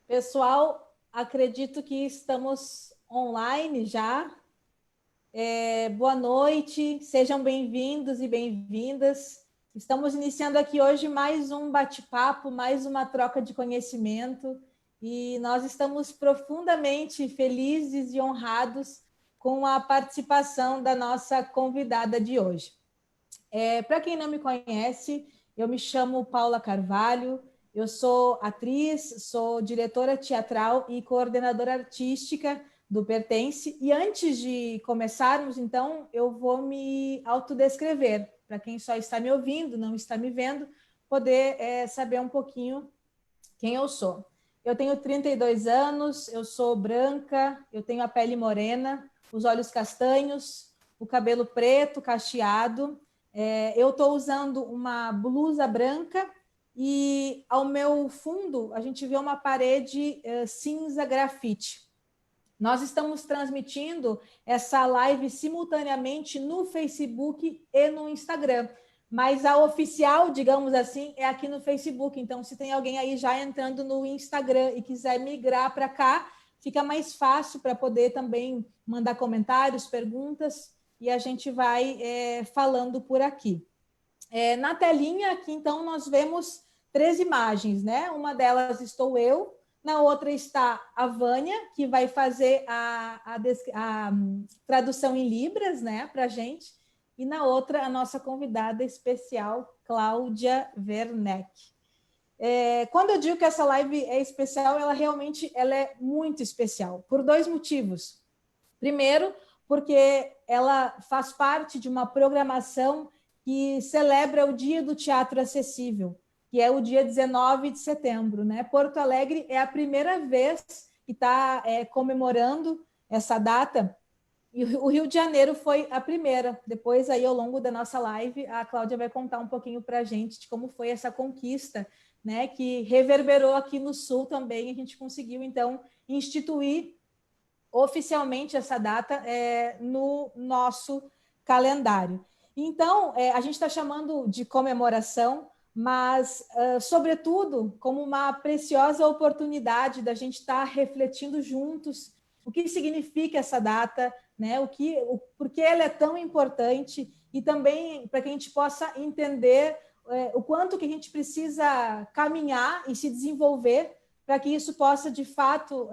Pessoal, acredito que estamos online já. Boa noite, sejam bem-vindos e bem-vindas. Estamos iniciando aqui hoje mais um bate-papo, mais uma troca de conhecimento e nós estamos profundamente felizes e honrados com a participação da nossa convidada de hoje. Para quem não me conhece, eu me chamo Paula Carvalho, eu sou atriz, sou diretora teatral e coordenadora artística do Pertence. E antes de começarmos, então, eu vou me autodescrever, para quem só está me ouvindo, não está me vendo, poder saber um pouquinho quem eu sou. Eu tenho 32 anos, eu sou branca, eu tenho a pele morena, os olhos castanhos, o cabelo preto, cacheado. Eu estou usando uma blusa branca e ao meu fundo a gente vê uma parede cinza grafite. Nós estamos transmitindo essa live simultaneamente no Facebook e no Instagram, mas a oficial, digamos assim, é aqui no Facebook. Então, se tem alguém aí já entrando no Instagram e quiser migrar para cá, fica mais fácil para poder também mandar comentários, perguntas, e a gente vai falando por aqui. Na telinha aqui, então, nós vemos 3 imagens, né? Uma delas estou eu, na outra está a Vânia, que vai fazer a tradução em Libras, né, para a gente, e na outra a nossa convidada especial, Cláudia Werneck. Quando eu digo que essa live é especial, ela realmente é muito especial, por 2 motivos. Primeiro, porque ela faz parte de uma programação que celebra o Dia do Teatro Acessível, que é o dia 19 de setembro, né? Porto Alegre é a primeira vez que está comemorando essa data, e o Rio de Janeiro foi a primeira. Depois, aí, ao longo da nossa live, a Cláudia vai contar um pouquinho para a gente de como foi essa conquista, né? Que reverberou aqui no Sul também. A gente conseguiu, então, instituir oficialmente essa data no nosso calendário. Então, a gente está chamando de comemoração, mas, sobretudo, como uma preciosa oportunidade da gente estar refletindo juntos o que significa essa data, né? Por que ela é tão importante e também para que a gente possa entender o quanto que a gente precisa caminhar e se desenvolver para que isso possa, de fato,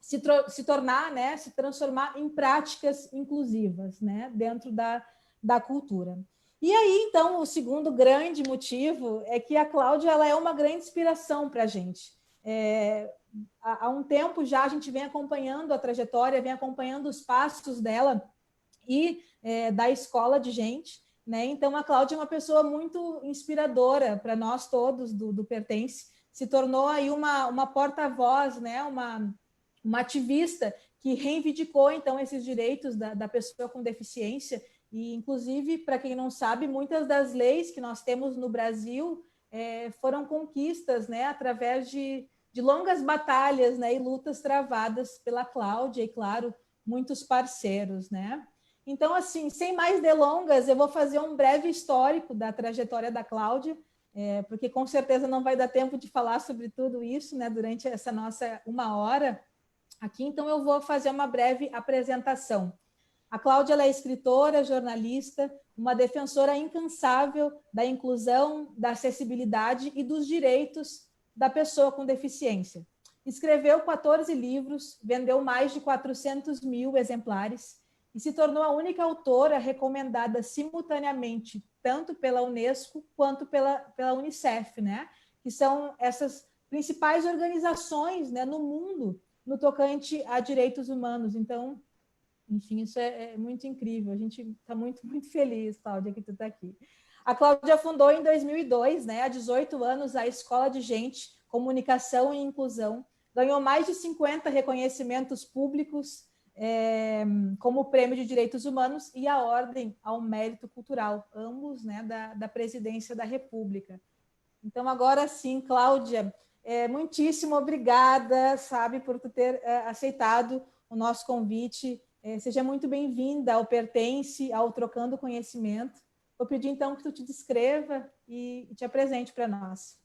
se tornar, né, se transformar em práticas inclusivas, né, dentro da cultura. E aí, então, o segundo grande motivo é que a Cláudia ela é uma grande inspiração para a gente. Há um tempo já a gente vem acompanhando a trajetória, vem acompanhando os passos dela e da escola de gente, né? Então, a Cláudia é uma pessoa muito inspiradora para nós todos do Pertence, se tornou aí uma porta-voz, né? Uma ativista que reivindicou, então, esses direitos da pessoa com deficiência. E, inclusive, para quem não sabe, muitas das leis que nós temos no Brasil foram conquistas, né, através de longas batalhas, né, e lutas travadas pela Cláudia e, claro, muitos parceiros, né? Então, assim, sem mais delongas, eu vou fazer um breve histórico da trajetória da Cláudia, porque com certeza não vai dar tempo de falar sobre tudo isso, né, durante essa nossa 1 hora aqui, então eu vou fazer uma breve apresentação. A Cláudia ela é escritora, jornalista, uma defensora incansável da inclusão, da acessibilidade e dos direitos da pessoa com deficiência. Escreveu 14 livros, vendeu mais de 400 mil exemplares e se tornou a única autora recomendada simultaneamente tanto pela Unesco quanto pela Unicef, né? Que são essas principais organizações, né, no mundo no tocante a direitos humanos. Então, enfim, isso é muito incrível. A gente está muito, muito feliz, Cláudia, que tu está aqui. A Cláudia fundou em 2002, né, há 18 anos, a Escola de Gente, Comunicação e Inclusão. Ganhou mais de 50 reconhecimentos públicos, como o Prêmio de Direitos Humanos e a Ordem ao Mérito Cultural, ambos, né, da Presidência da República. Então, agora sim, Cláudia, muitíssimo obrigada, sabe, por tu ter aceitado o nosso convite. Seja muito bem-vinda ao Pertence, ao Trocando Conhecimento. Vou pedir, então, que tu te descreva e te apresente para nós.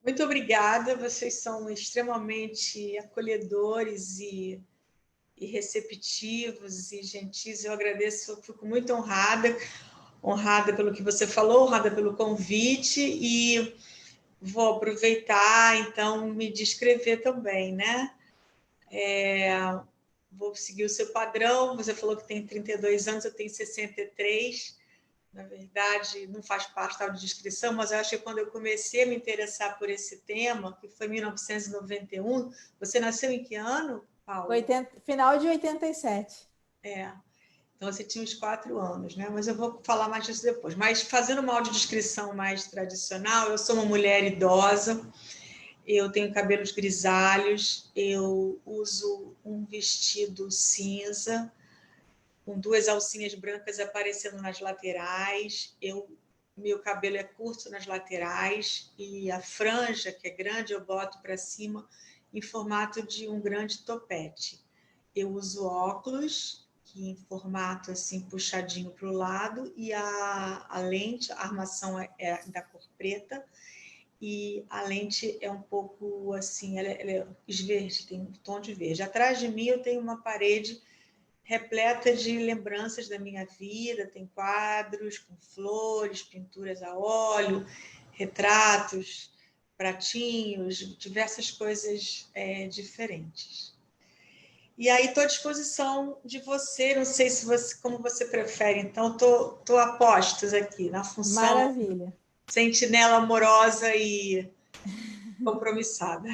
Muito obrigada, vocês são extremamente acolhedores e receptivos e gentis. Eu agradeço, eu fico muito honrada pelo que você falou, honrada pelo convite e vou aproveitar, então, me descrever também, né? Vou seguir o seu padrão, você falou que tem 32 anos, eu tenho 63. Na verdade, não faz parte da descrição, mas eu acho que quando eu comecei a me interessar por esse tema, que foi em 1991, você nasceu em que ano, Paula? Final de 87. É, então você tinha uns 4 anos, né? Mas eu vou falar mais disso depois. Mas fazendo uma audiodescrição mais tradicional, eu sou uma mulher idosa, eu tenho cabelos grisalhos, eu uso um vestido cinza, com 2 alcinhas brancas aparecendo nas laterais. Meu cabelo é curto nas laterais e a franja, que é grande, eu boto para cima em formato de um grande topete. Eu uso óculos, que em formato assim puxadinho para o lado, e a lente, a armação é da cor preta, e a lente é um pouco assim, ela é verde, tem um tom de verde. Atrás de mim eu tenho uma parede repleta de lembranças da minha vida, tem quadros com flores, pinturas a óleo, retratos, pratinhos, diversas coisas diferentes. E aí estou à disposição de você, não sei se você, como você prefere, então estou a postos aqui na função Maravilha. sentinela amorosa e compromissada.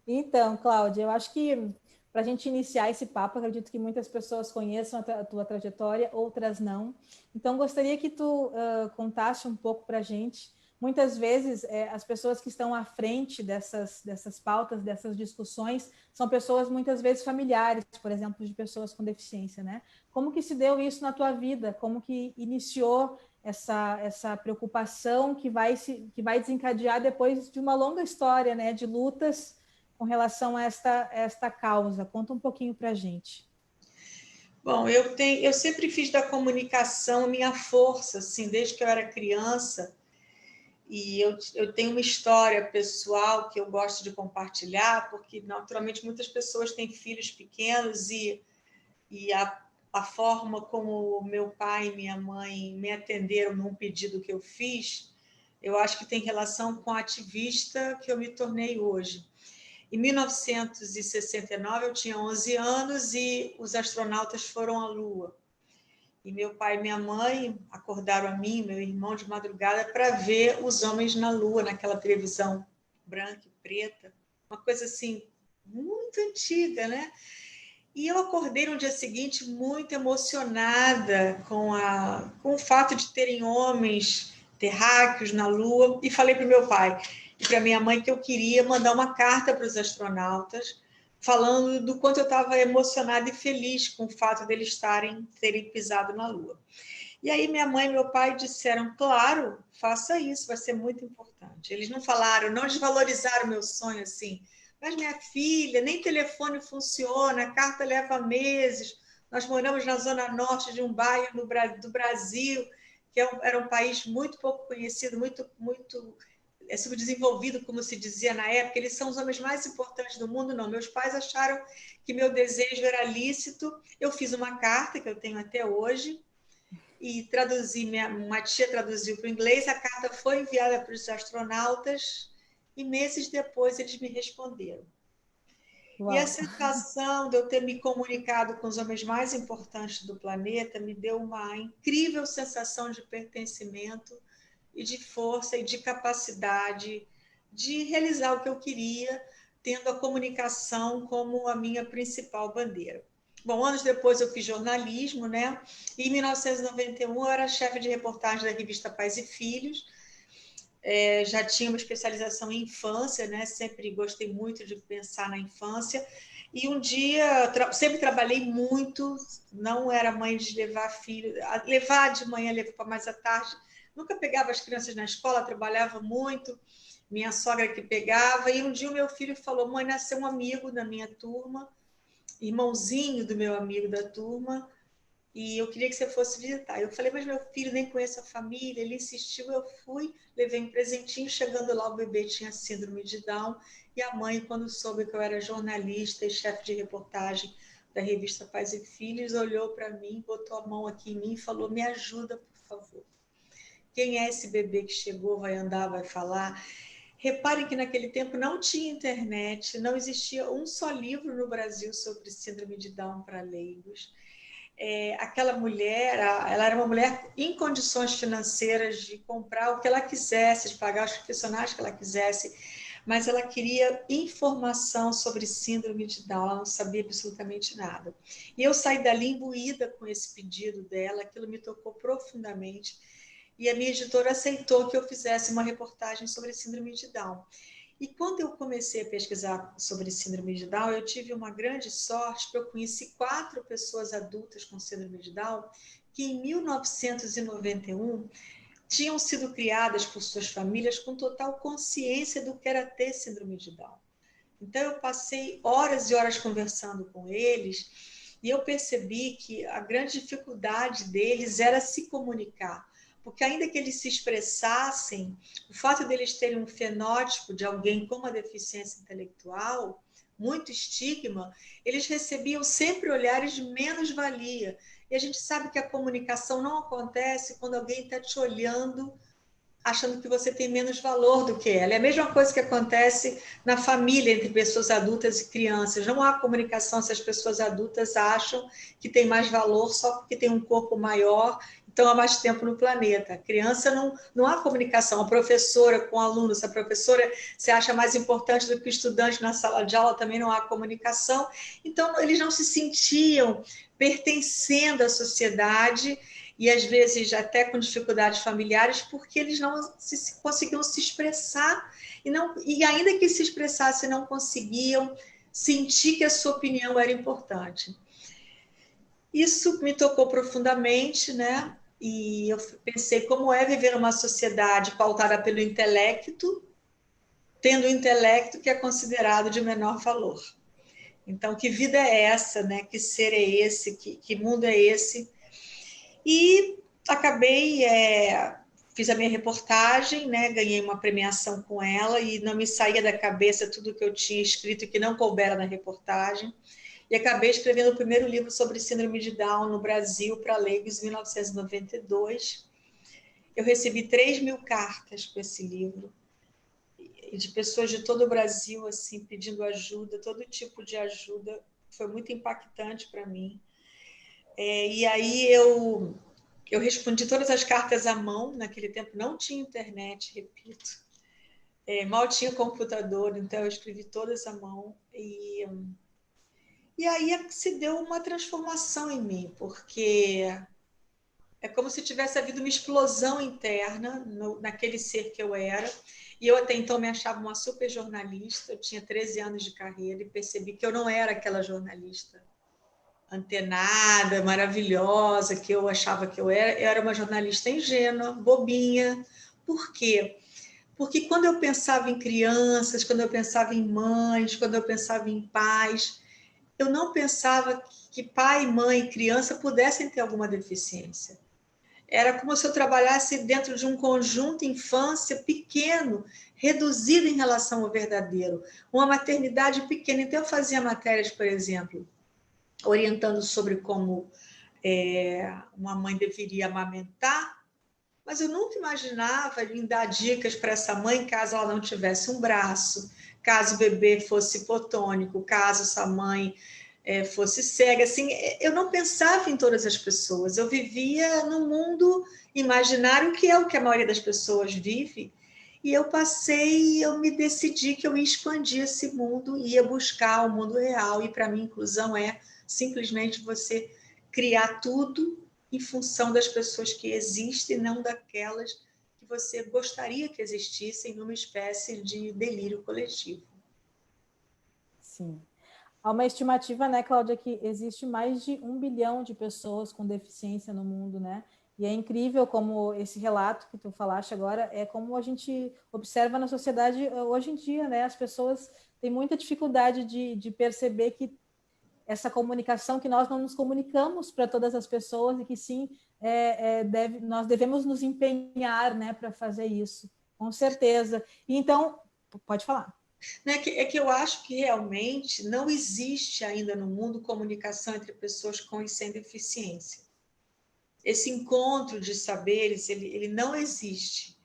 Então, Cláudia, eu acho que para a gente iniciar esse papo, acredito que muitas pessoas conheçam a tua trajetória, outras não. Então, gostaria que tu contasse um pouco para a gente. Muitas vezes, as pessoas que estão à frente dessas pautas, dessas discussões, são pessoas muitas vezes familiares, por exemplo, de pessoas com deficiência, né? Como que se deu isso na tua vida? Como que iniciou essa preocupação que vai desencadear depois de uma longa história, né, de lutas com relação a esta causa? Conta um pouquinho para a gente. Bom, eu sempre fiz da comunicação minha força, assim, desde que eu era criança. E eu tenho uma história pessoal que eu gosto de compartilhar, porque naturalmente muitas pessoas têm filhos pequenos e a forma como meu pai e minha mãe me atenderam num pedido que eu fiz, eu acho que tem relação com a ativista que eu me tornei hoje. Em 1969, eu tinha 11 anos e os astronautas foram à Lua. E meu pai e minha mãe acordaram a mim, meu irmão, de madrugada para ver os homens na Lua, naquela televisão branca e preta. Uma coisa assim, muito antiga, né? E eu acordei no dia seguinte muito emocionada com o fato de terem homens terráqueos na Lua e falei para o meu pai e para minha mãe que eu queria mandar uma carta para os astronautas falando do quanto eu estava emocionada e feliz com o fato deles terem pisado na Lua. E aí minha mãe e meu pai disseram, claro, faça isso, vai ser muito importante. Eles não falaram, não desvalorizaram o meu sonho assim, mas minha filha, nem telefone funciona, a carta leva meses, nós moramos na zona norte de um bairro do Brasil, que era um país muito pouco conhecido, muito subdesenvolvido, como se dizia na época, eles são os homens mais importantes do mundo. Não, meus pais acharam que meu desejo era lícito. Eu fiz uma carta, que eu tenho até hoje, e traduzi, uma tia traduziu para o inglês, a carta foi enviada para os astronautas e meses depois eles me responderam. E a Uau. sensação de eu ter me comunicado com os homens mais importantes do planeta me deu uma incrível sensação de pertencimento e de força e de capacidade de realizar o que eu queria, tendo a comunicação como a minha principal bandeira. Bom, anos depois eu fiz jornalismo, né? E em 1991 eu era chefe de reportagem da revista Pais e Filhos. Já tinha uma especialização em infância, né? Sempre gostei muito de pensar na infância. E um dia, sempre trabalhei muito, não era mãe de levar filho, levar de manhã, levar mais à tarde. Nunca pegava as crianças na escola, trabalhava muito, minha sogra que pegava. E um dia o meu filho falou, mãe, nasceu um amigo da minha turma, irmãozinho do meu amigo da turma, e eu queria que você fosse visitar. Eu falei, mas meu filho nem conhece a família, ele insistiu, eu fui, levei um presentinho, chegando lá o bebê tinha síndrome de Down, e a mãe, quando soube que eu era jornalista e chefe de reportagem da revista Pais e Filhos, olhou para mim, botou a mão aqui em mim e falou, me ajuda, por favor. Quem é esse bebê que chegou, vai andar, vai falar? Reparem que naquele tempo não tinha internet, não existia um só livro no Brasil sobre síndrome de Down para leigos. Aquela mulher, ela era uma mulher em condições financeiras de comprar o que ela quisesse, de pagar os profissionais que ela quisesse, mas ela queria informação sobre síndrome de Down, ela não sabia absolutamente nada. E eu saí dali imbuída com esse pedido dela, aquilo me tocou profundamente, e a minha editora aceitou que eu fizesse uma reportagem sobre síndrome de Down. E quando eu comecei a pesquisar sobre síndrome de Down, eu tive uma grande sorte, porque eu conheci 4 pessoas adultas com síndrome de Down que em 1991 tinham sido criadas por suas famílias com total consciência do que era ter síndrome de Down. Então eu passei horas e horas conversando com eles e eu percebi que a grande dificuldade deles era se comunicar, porque ainda que eles se expressassem, o fato deles terem um fenótipo de alguém com uma deficiência intelectual, muito estigma, eles recebiam sempre olhares de menos-valia. E a gente sabe que a comunicação não acontece quando alguém está te olhando achando que você tem menos valor do que ela. É a mesma coisa que acontece na família entre pessoas adultas e crianças. Não há comunicação se as pessoas adultas acham que tem mais valor só porque tem um corpo maior, então há mais tempo no planeta. A criança não há comunicação. A professora com o aluno, se a professora se acha mais importante do que o estudante na sala de aula, também não há comunicação. Então, eles não se sentiam pertencendo à sociedade e às vezes até com dificuldades familiares, porque eles não conseguiam se expressar e ainda que se expressassem, não conseguiam sentir que a sua opinião era importante. Isso me tocou profundamente, né? E eu pensei como é viver numa sociedade pautada pelo intelecto, tendo o intelecto que é considerado de menor valor. Então, que vida é essa, né? Que ser é esse? Que mundo é esse? E acabei, fiz a minha reportagem, né, ganhei uma premiação com ela e não me saía da cabeça tudo que eu tinha escrito que não coubera na reportagem. E acabei escrevendo o primeiro livro sobre síndrome de Down no Brasil para leigos em 1992. Eu recebi 3.000 cartas com esse livro, de pessoas de todo o Brasil assim pedindo ajuda, todo tipo de ajuda. Foi muito impactante para mim. E aí eu respondi todas as cartas à mão, naquele tempo não tinha internet, repito. Mal tinha computador, então eu escrevi todas à mão. E aí se deu uma transformação em mim, porque é como se tivesse havido uma explosão interna naquele ser que eu era. E eu até então me achava uma super jornalista, eu tinha 13 anos de carreira e percebi que eu não era aquela jornalista antenada, maravilhosa, que eu achava que eu era uma jornalista ingênua, bobinha. Por quê? Porque quando eu pensava em crianças, quando eu pensava em mães, quando eu pensava em pais, eu não pensava que pai, mãe e criança pudessem ter alguma deficiência. Era como se eu trabalhasse dentro de um conjunto infância pequeno, reduzido em relação ao verdadeiro, uma maternidade pequena. Então, eu fazia matérias, por exemplo, orientando sobre como uma mãe deveria amamentar, mas eu nunca imaginava em dar dicas para essa mãe caso ela não tivesse um braço, caso o bebê fosse hipotônico, caso essa mãe fosse cega. Assim, eu não pensava em todas as pessoas, eu vivia no mundo imaginário, que é o que a maioria das pessoas vive, e eu me decidi que eu ia expandir esse mundo, ia buscar o mundo real, e para mim inclusão é simplesmente você criar tudo em função das pessoas que existem, não daquelas que você gostaria que existissem numa espécie de delírio coletivo. Sim. Há uma estimativa, né, Cláudia, que existe mais de 1 bilhão de pessoas com deficiência no mundo, né? E é incrível como esse relato que tu falaste agora é como a gente observa na sociedade hoje em dia, né? As pessoas têm muita dificuldade de perceber que essa comunicação, que nós não nos comunicamos para todas as pessoas e que sim, nós devemos nos empenhar, né, para fazer isso, com certeza. E então, pode falar. É que eu acho que realmente não existe ainda no mundo comunicação entre pessoas com e sem deficiência. Esse encontro de saberes, ele não existe.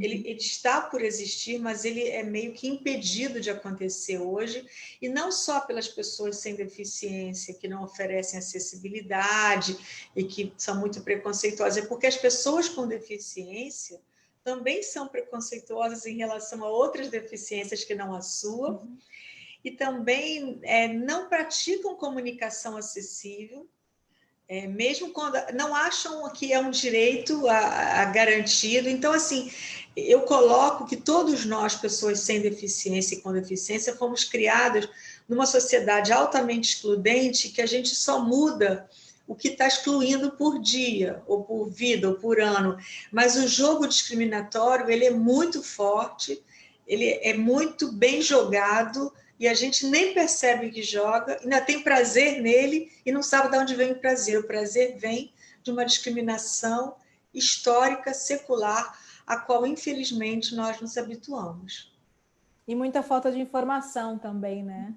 Ele está por existir, mas ele é meio que impedido de acontecer hoje, e não só pelas pessoas sem deficiência, que não oferecem acessibilidade e que são muito preconceituosas, é porque as pessoas com deficiência também são preconceituosas em relação a outras deficiências que não a sua, e também não praticam comunicação acessível, mesmo quando não acham que é um direito a garantido. Então, assim, eu coloco que todos nós, pessoas sem deficiência e com deficiência, fomos criados numa sociedade altamente excludente, que a gente só muda o que está excluindo por dia, ou por vida, ou por ano. Mas o jogo discriminatório, ele é muito forte, ele é muito bem jogado, e a gente nem percebe que joga, ainda tem prazer nele e não sabe de onde vem o prazer. O prazer vem de uma discriminação histórica, secular, a qual, infelizmente, nós nos habituamos. E muita falta de informação também, né?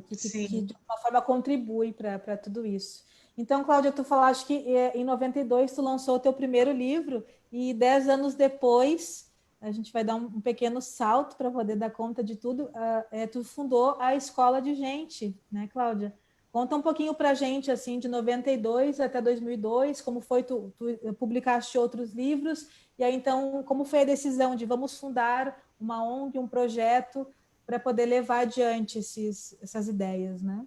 Que de alguma forma contribui para tudo isso. Então, Cláudia, tu falaste que em 92 tu lançou o teu primeiro livro e 10 anos depois, a gente vai dar um pequeno salto para poder dar conta de tudo, tu fundou a Escola de Gente, né, Cláudia? Conta um pouquinho para a gente, assim, de 92 até 2002, como foi, tu publicaste outros livros, e aí, então, como foi a decisão de vamos fundar uma ONG, um projeto, para poder levar adiante essas ideias, né?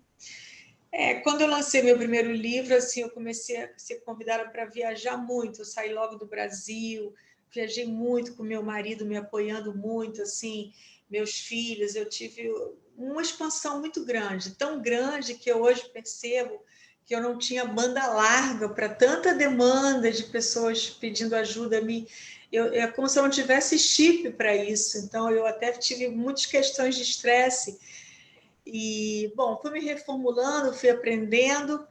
Quando eu lancei meu primeiro livro, assim, eu comecei a ser convidada para viajar muito. Eu saí logo do Brasil, viajei muito com meu marido, me apoiando muito, assim, meus filhos. Eu tive uma expansão muito grande, tão grande que eu hoje percebo que eu não tinha banda larga para tanta demanda de pessoas pedindo ajuda a mim. É como se eu não tivesse chip para isso. Então, eu até tive muitas questões de estresse. E, bom, fui me reformulando, fui aprendendo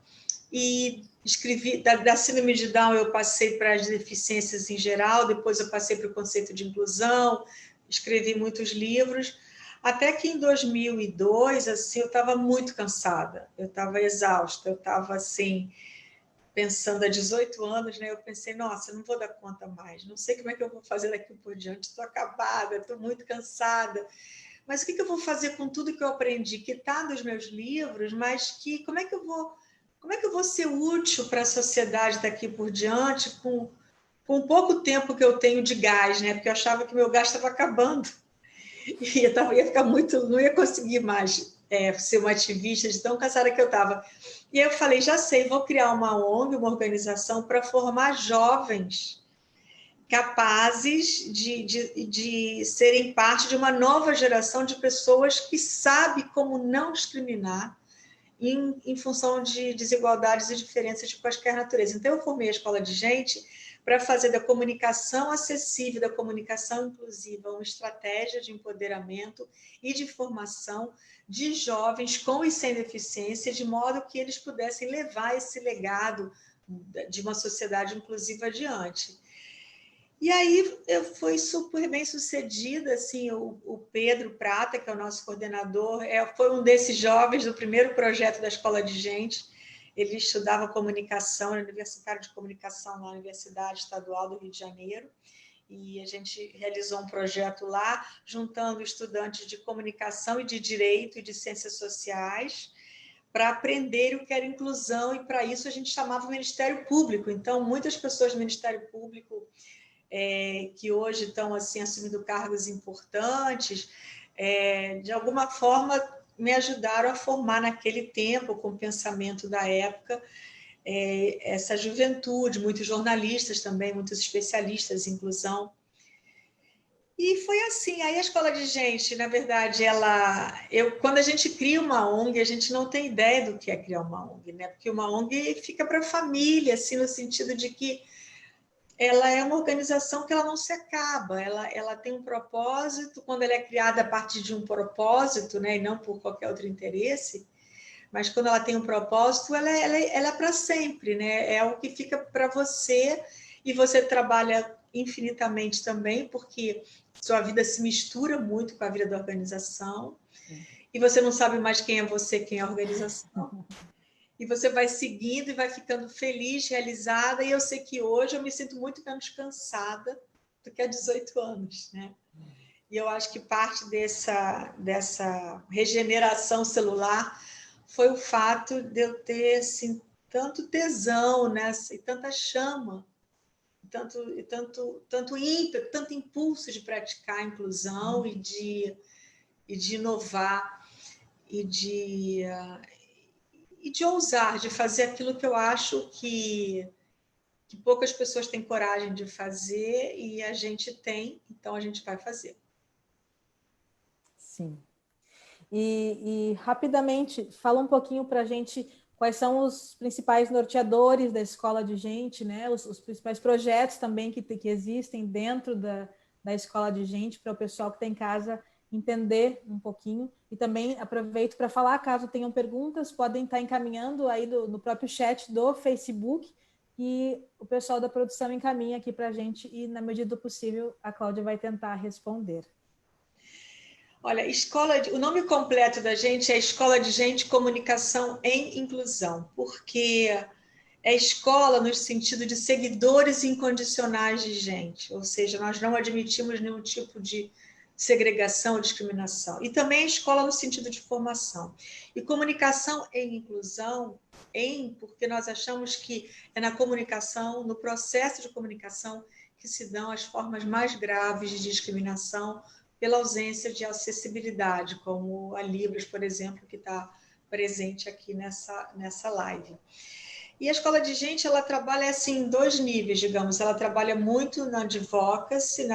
e escrevi. Da síndrome de Down eu passei para as deficiências em geral, depois eu passei para o conceito de inclusão, escrevi muitos livros, até que em 2002, assim, eu estava muito cansada, eu estava exausta, eu estava assim, pensando há 18 anos, né? Eu pensei, nossa, eu não vou dar conta mais, não sei como é que eu vou fazer daqui por diante, estou acabada, estou muito cansada. Mas o que eu vou fazer com tudo que eu aprendi, que está nos meus livros, mas que como é que eu vou ser útil para a sociedade daqui por diante com o pouco tempo que eu tenho de gás, né? Porque eu achava que meu gás estava acabando e ia ficar muito, não ia conseguir mais ser uma ativista de tão cansada que eu estava. E aí eu falei, já sei, vou criar uma ONG, uma organização para formar jovens capazes de serem parte de uma nova geração de pessoas que sabe como não discriminar em função de desigualdades e diferenças de quaisquer natureza. Então, eu formei a Escola de Gente para fazer da comunicação acessível, da comunicação inclusiva, uma estratégia de empoderamento e de formação de jovens com e sem deficiência, de modo que eles pudessem levar esse legado de uma sociedade inclusiva adiante. E aí eu fui super bem sucedida, assim, o Pedro Prata, que é o nosso coordenador, foi um desses jovens do primeiro projeto da Escola de Gente. Ele estudava comunicação, era universitário de comunicação na Universidade Estadual do Rio de Janeiro, e a gente realizou um projeto lá, juntando estudantes de comunicação e de direito e de ciências sociais, para aprender o que era inclusão, e para isso a gente chamava o Ministério Público. Então, muitas pessoas do Ministério Público que hoje estão assim, assumindo cargos importantes, de alguma forma me ajudaram a formar naquele tempo, com o pensamento da época, essa juventude, muitos jornalistas também, muitos especialistas em inclusão. E foi assim, aí a Escola de Gente, na verdade, quando a gente cria uma ONG, a gente não tem ideia do que é criar uma ONG, né? Porque uma ONG fica para a família, assim, no sentido de que ela é uma organização que ela não se acaba, ela tem um propósito, quando ela é criada a partir de um propósito, né, e não por qualquer outro interesse, mas quando ela tem um propósito, ela é para sempre, né? É o que fica para você, e você trabalha infinitamente também, porque sua vida se mistura muito com a vida da organização, e você não sabe mais quem é você, quem é a organização. E você vai seguindo e vai ficando feliz, realizada, e eu sei que hoje eu me sinto muito menos cansada do que há 18 anos, né? E eu acho que parte dessa regeneração celular foi o fato de eu ter assim, tanto tesão, né? E tanta chama, tanto ímpeto, tanto impulso de praticar a inclusão e de inovar e de ousar, de fazer aquilo que eu acho que poucas pessoas têm coragem de fazer e a gente tem, então a gente vai fazer. Sim. E rapidamente, fala um pouquinho para a gente quais são os principais norteadores da Escola de Gente, né? Os principais projetos também que existem dentro da Escola de Gente, para o pessoal que está em casa entender um pouquinho. E também aproveito para falar, caso tenham perguntas, podem estar encaminhando aí no próprio chat do Facebook, e o pessoal da produção encaminha aqui para a gente, e na medida do possível a Cláudia vai tentar responder. Olha, o nome completo da gente é Escola de Gente, Comunicação em Inclusão, porque é escola no sentido de seguidores incondicionais de gente, ou seja, nós não admitimos nenhum tipo de segregação ou discriminação. E também é escola no sentido de formação. E comunicação em inclusão, porque nós achamos que é na comunicação, no processo de comunicação, que se dão as formas mais graves de discriminação pela ausência de acessibilidade, como a Libras, por exemplo, que está presente aqui nessa live. E a Escola de Gente, ela trabalha assim, em dois níveis, digamos. Ela trabalha muito na advocacy,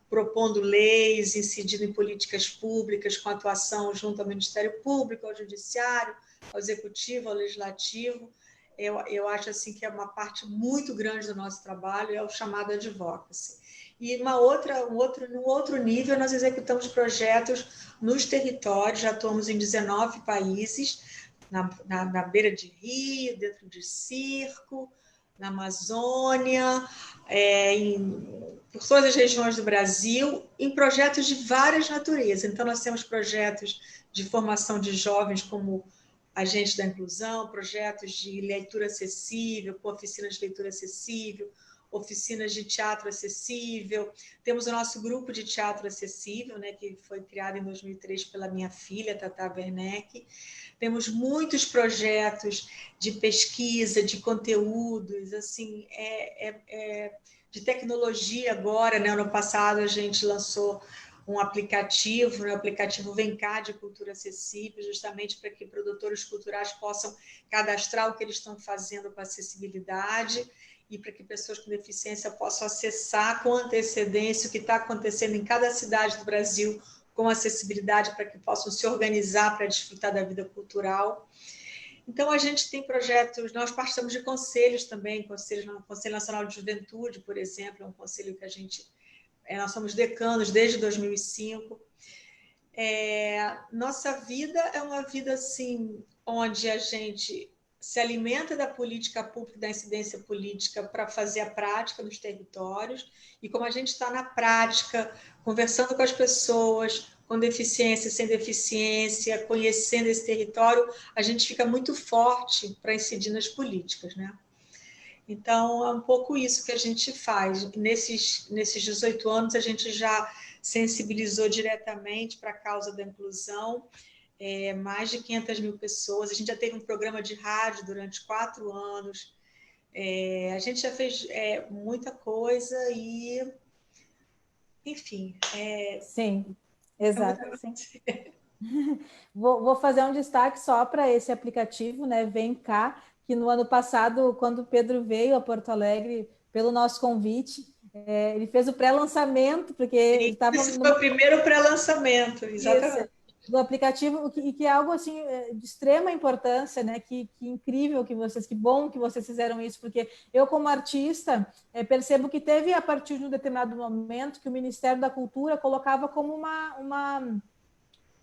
propondo leis, incidindo em políticas públicas, com atuação junto ao Ministério Público, ao Judiciário, ao Executivo, ao Legislativo. Eu acho assim que é uma parte muito grande do nosso trabalho, é o chamado advocacy. E num outro nível, nós executamos projetos nos territórios, já atuamos em 19 países, na beira de rio, dentro de circo, na Amazônia, por todas as regiões do Brasil, em projetos de várias naturezas. Então, nós temos projetos de formação de jovens como agentes da inclusão, projetos de leitura acessível, com oficinas de leitura acessível, oficinas de teatro acessível. Temos o nosso grupo de teatro acessível, né, que foi criado em 2003 pela minha filha, Tata Werneck. Temos muitos projetos de pesquisa, de conteúdos, assim, de tecnologia agora, né? Ano passado a gente lançou um aplicativo, né? O aplicativo Vem Cá de Cultura Acessível, justamente para que produtores culturais possam cadastrar o que eles estão fazendo com acessibilidade e para que pessoas com deficiência possam acessar com antecedência o que está acontecendo em cada cidade do Brasil com acessibilidade, para que possam se organizar para desfrutar da vida cultural. Então, a gente tem projetos, nós participamos de conselhos também, Conselho Nacional de Juventude, por exemplo, é um conselho que nós somos decanos desde 2005. Nossa vida é uma vida assim, onde a gente se alimenta da política pública, da incidência política para fazer a prática nos territórios, e como a gente está na prática, conversando com as pessoas com deficiência, sem deficiência, conhecendo esse território, a gente fica muito forte para incidir nas políticas, né? Então, é um pouco isso que a gente faz. Nesses 18 anos, a gente já sensibilizou diretamente para a causa da inclusão mais de 500 mil pessoas. A gente já teve um programa de rádio durante 4 anos. A gente já fez muita coisa e, enfim. Sim, exato. Muita... Sim. Vou fazer um destaque só para esse aplicativo, né? Vem Cá, que no ano passado, quando o Pedro veio a Porto Alegre, pelo nosso convite, ele fez o pré-lançamento, porque ele estava Esse foi o primeiro pré-lançamento, exatamente. do aplicativo, e que é algo assim de extrema importância, né? Que incrível que bom que vocês fizeram isso, porque eu, como artista, percebo que teve, a partir de um determinado momento, que o Ministério da Cultura colocava como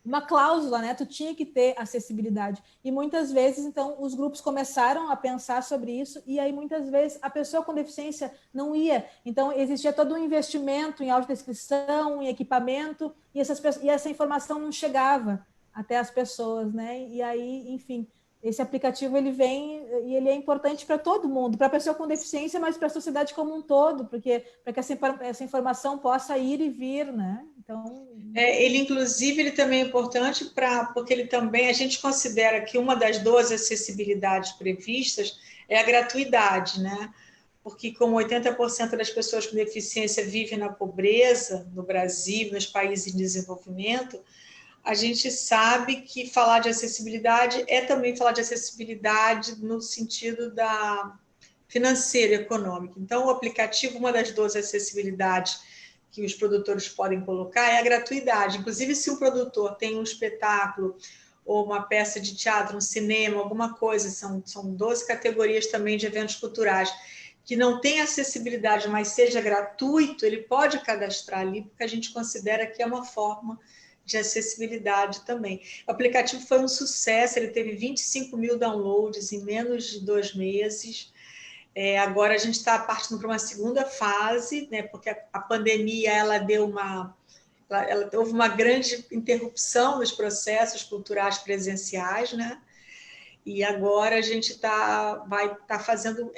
uma cláusula, né? Tu tinha que ter acessibilidade. E muitas vezes, então, os grupos começaram a pensar sobre isso, e aí muitas vezes a pessoa com deficiência não ia. Então, existia todo um investimento em audiodescrição, em equipamento, e essa informação não chegava até as pessoas, né? E aí, enfim, esse aplicativo ele vem e ele é importante para todo mundo, para a pessoa com deficiência, mas para a sociedade como um todo, porque para que essa informação possa ir e vir, né? Então, ele inclusive ele também é importante porque ele também a gente considera que uma das 12 acessibilidades previstas é a gratuidade, né? Porque como 80% das pessoas com deficiência vivem na pobreza no Brasil, nos países em desenvolvimento, a gente sabe que falar de acessibilidade é também falar de acessibilidade no sentido da financeira e econômica. Então, o aplicativo, uma das 12 acessibilidades que os produtores podem colocar é a gratuidade. Inclusive, se o produtor tem um espetáculo ou uma peça de teatro, um cinema, alguma coisa, são 12 categorias também de eventos culturais, que não tem acessibilidade, mas seja gratuito, ele pode cadastrar ali, porque a gente considera que é uma forma de acessibilidade também. O aplicativo foi um sucesso, ele teve 25 mil downloads em menos de 2 meses. Agora a gente está partindo para uma segunda fase, né, porque a pandemia houve uma grande interrupção nos processos culturais presenciais, né? E agora a gente vai estar fazendo,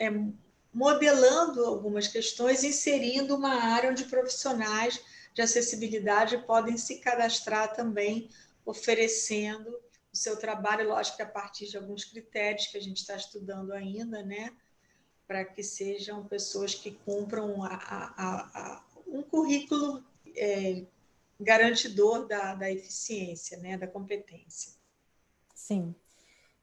modelando algumas questões, inserindo uma área onde profissionais de acessibilidade podem se cadastrar também, oferecendo o seu trabalho, lógico que a partir de alguns critérios que a gente está estudando ainda, né? Para que sejam pessoas que cumpram um currículo garantidor da eficiência, né? Da competência. sim.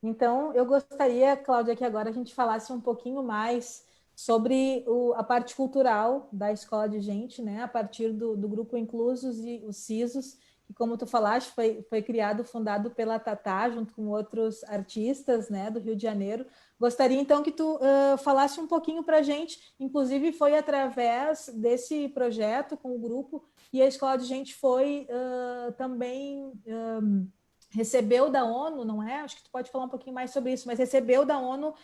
Então, eu gostaria, Cláudia, que agora a gente falasse um pouquinho mais sobre a parte cultural da Escola de Gente, né? A partir do Grupo Inclusos e os CISOs, que, como tu falaste, foi criado, fundado pela Tatá, junto com outros artistas, né, do Rio de Janeiro. Gostaria, então, que tu falasse um pouquinho para a gente. Inclusive, foi através desse projeto com o grupo e a Escola de Gente foi também... recebeu da ONU, não é? Acho que tu pode falar um pouquinho mais sobre isso, mas recebeu da ONU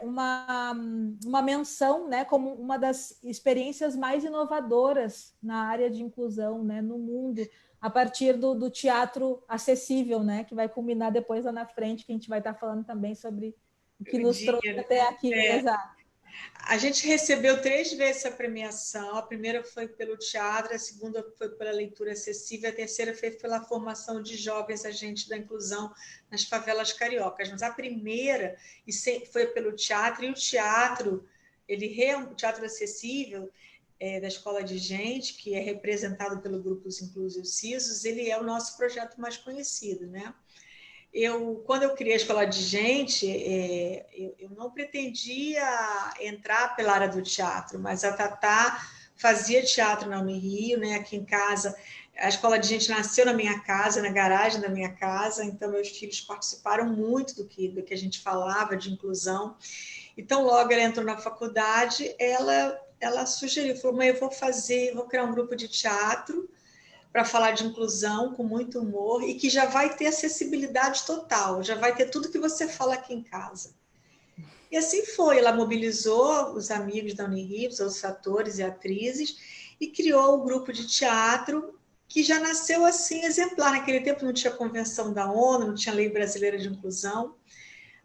uma menção, né, como uma das experiências mais inovadoras na área de inclusão, né, no mundo, a partir do teatro acessível, né, que vai culminar depois lá na frente, que a gente vai estar falando também sobre o que nos trouxe até aqui. Exato. A gente recebeu 3 vezes a premiação. A primeira foi pelo teatro, a segunda foi pela leitura acessível, a terceira foi pela formação de jovens agentes da inclusão nas favelas cariocas. Mas a primeira foi pelo teatro, e o teatro, o teatro acessível da Escola de Gente, que é representado pelo Grupo Inclusos CISOs, ele é o nosso projeto mais conhecido, né? Quando eu criei a Escola de Gente, eu não pretendia entrar pela área do teatro, mas a Tatá fazia teatro na Unirio, né? Aqui em casa, a Escola de Gente nasceu na minha casa, na garagem da minha casa, então meus filhos participaram muito do que a gente falava de inclusão. Então, logo ela entrou na faculdade, ela sugeriu, falou, mãe, vou criar um grupo de teatro para falar de inclusão com muito humor e que já vai ter acessibilidade total, já vai ter tudo que você fala aqui em casa. E assim foi, ela mobilizou os amigos da Unirio, os atores e atrizes, e criou um grupo de teatro que já nasceu assim, exemplar. Naquele tempo não tinha convenção da ONU, não tinha lei brasileira de inclusão,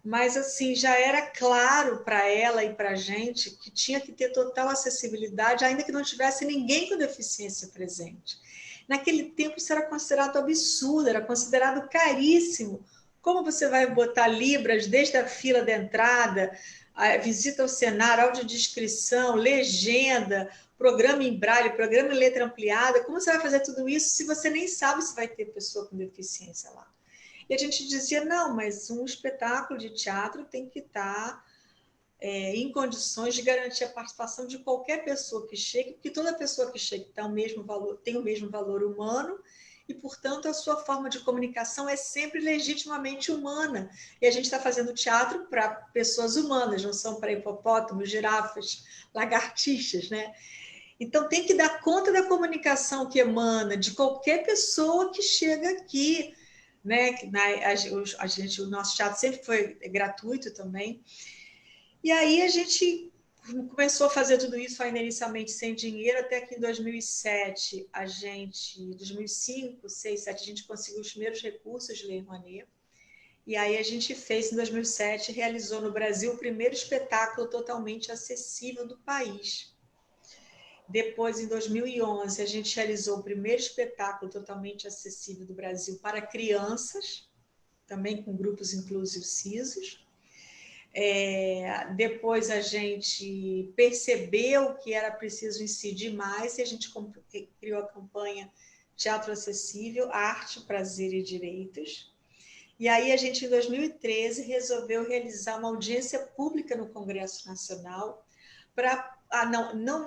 mas assim, já era claro para ela e para a gente que tinha que ter total acessibilidade, ainda que não tivesse ninguém com deficiência presente. Naquele tempo isso era considerado absurdo, era considerado caríssimo. Como você vai botar libras desde a fila de entrada, a visita ao cenário, audiodescrição, legenda, programa em braille, programa em letra ampliada, como você vai fazer tudo isso se você nem sabe se vai ter pessoa com deficiência lá? E a gente dizia, não, mas um espetáculo de teatro tem que estar em condições de garantir a participação de qualquer pessoa que chegue, porque toda pessoa que chega tem o mesmo valor humano e, portanto, a sua forma de comunicação é sempre legitimamente humana. E a gente está fazendo teatro para pessoas humanas, não são para hipopótamos, girafas, lagartixas, né? Então, tem que dar conta da comunicação que emana de qualquer pessoa que chega aqui. né? O nosso teatro sempre foi gratuito também. E aí a gente começou a fazer tudo isso ainda inicialmente sem dinheiro, até que em 2007, 2005, 6, 7, a gente conseguiu os primeiros recursos de Lei Rouanet. E aí a gente fez, em 2007, realizou no Brasil o primeiro espetáculo totalmente acessível do país. Depois, em 2011, a gente realizou o primeiro espetáculo totalmente acessível do Brasil para crianças, também com grupos inclusivos CISOs. Depois a gente percebeu que era preciso incidir mais e a gente criou a campanha Teatro Acessível, Arte, Prazer e Direitos. E aí a gente, em 2013, resolveu realizar uma audiência pública no Congresso Nacional para...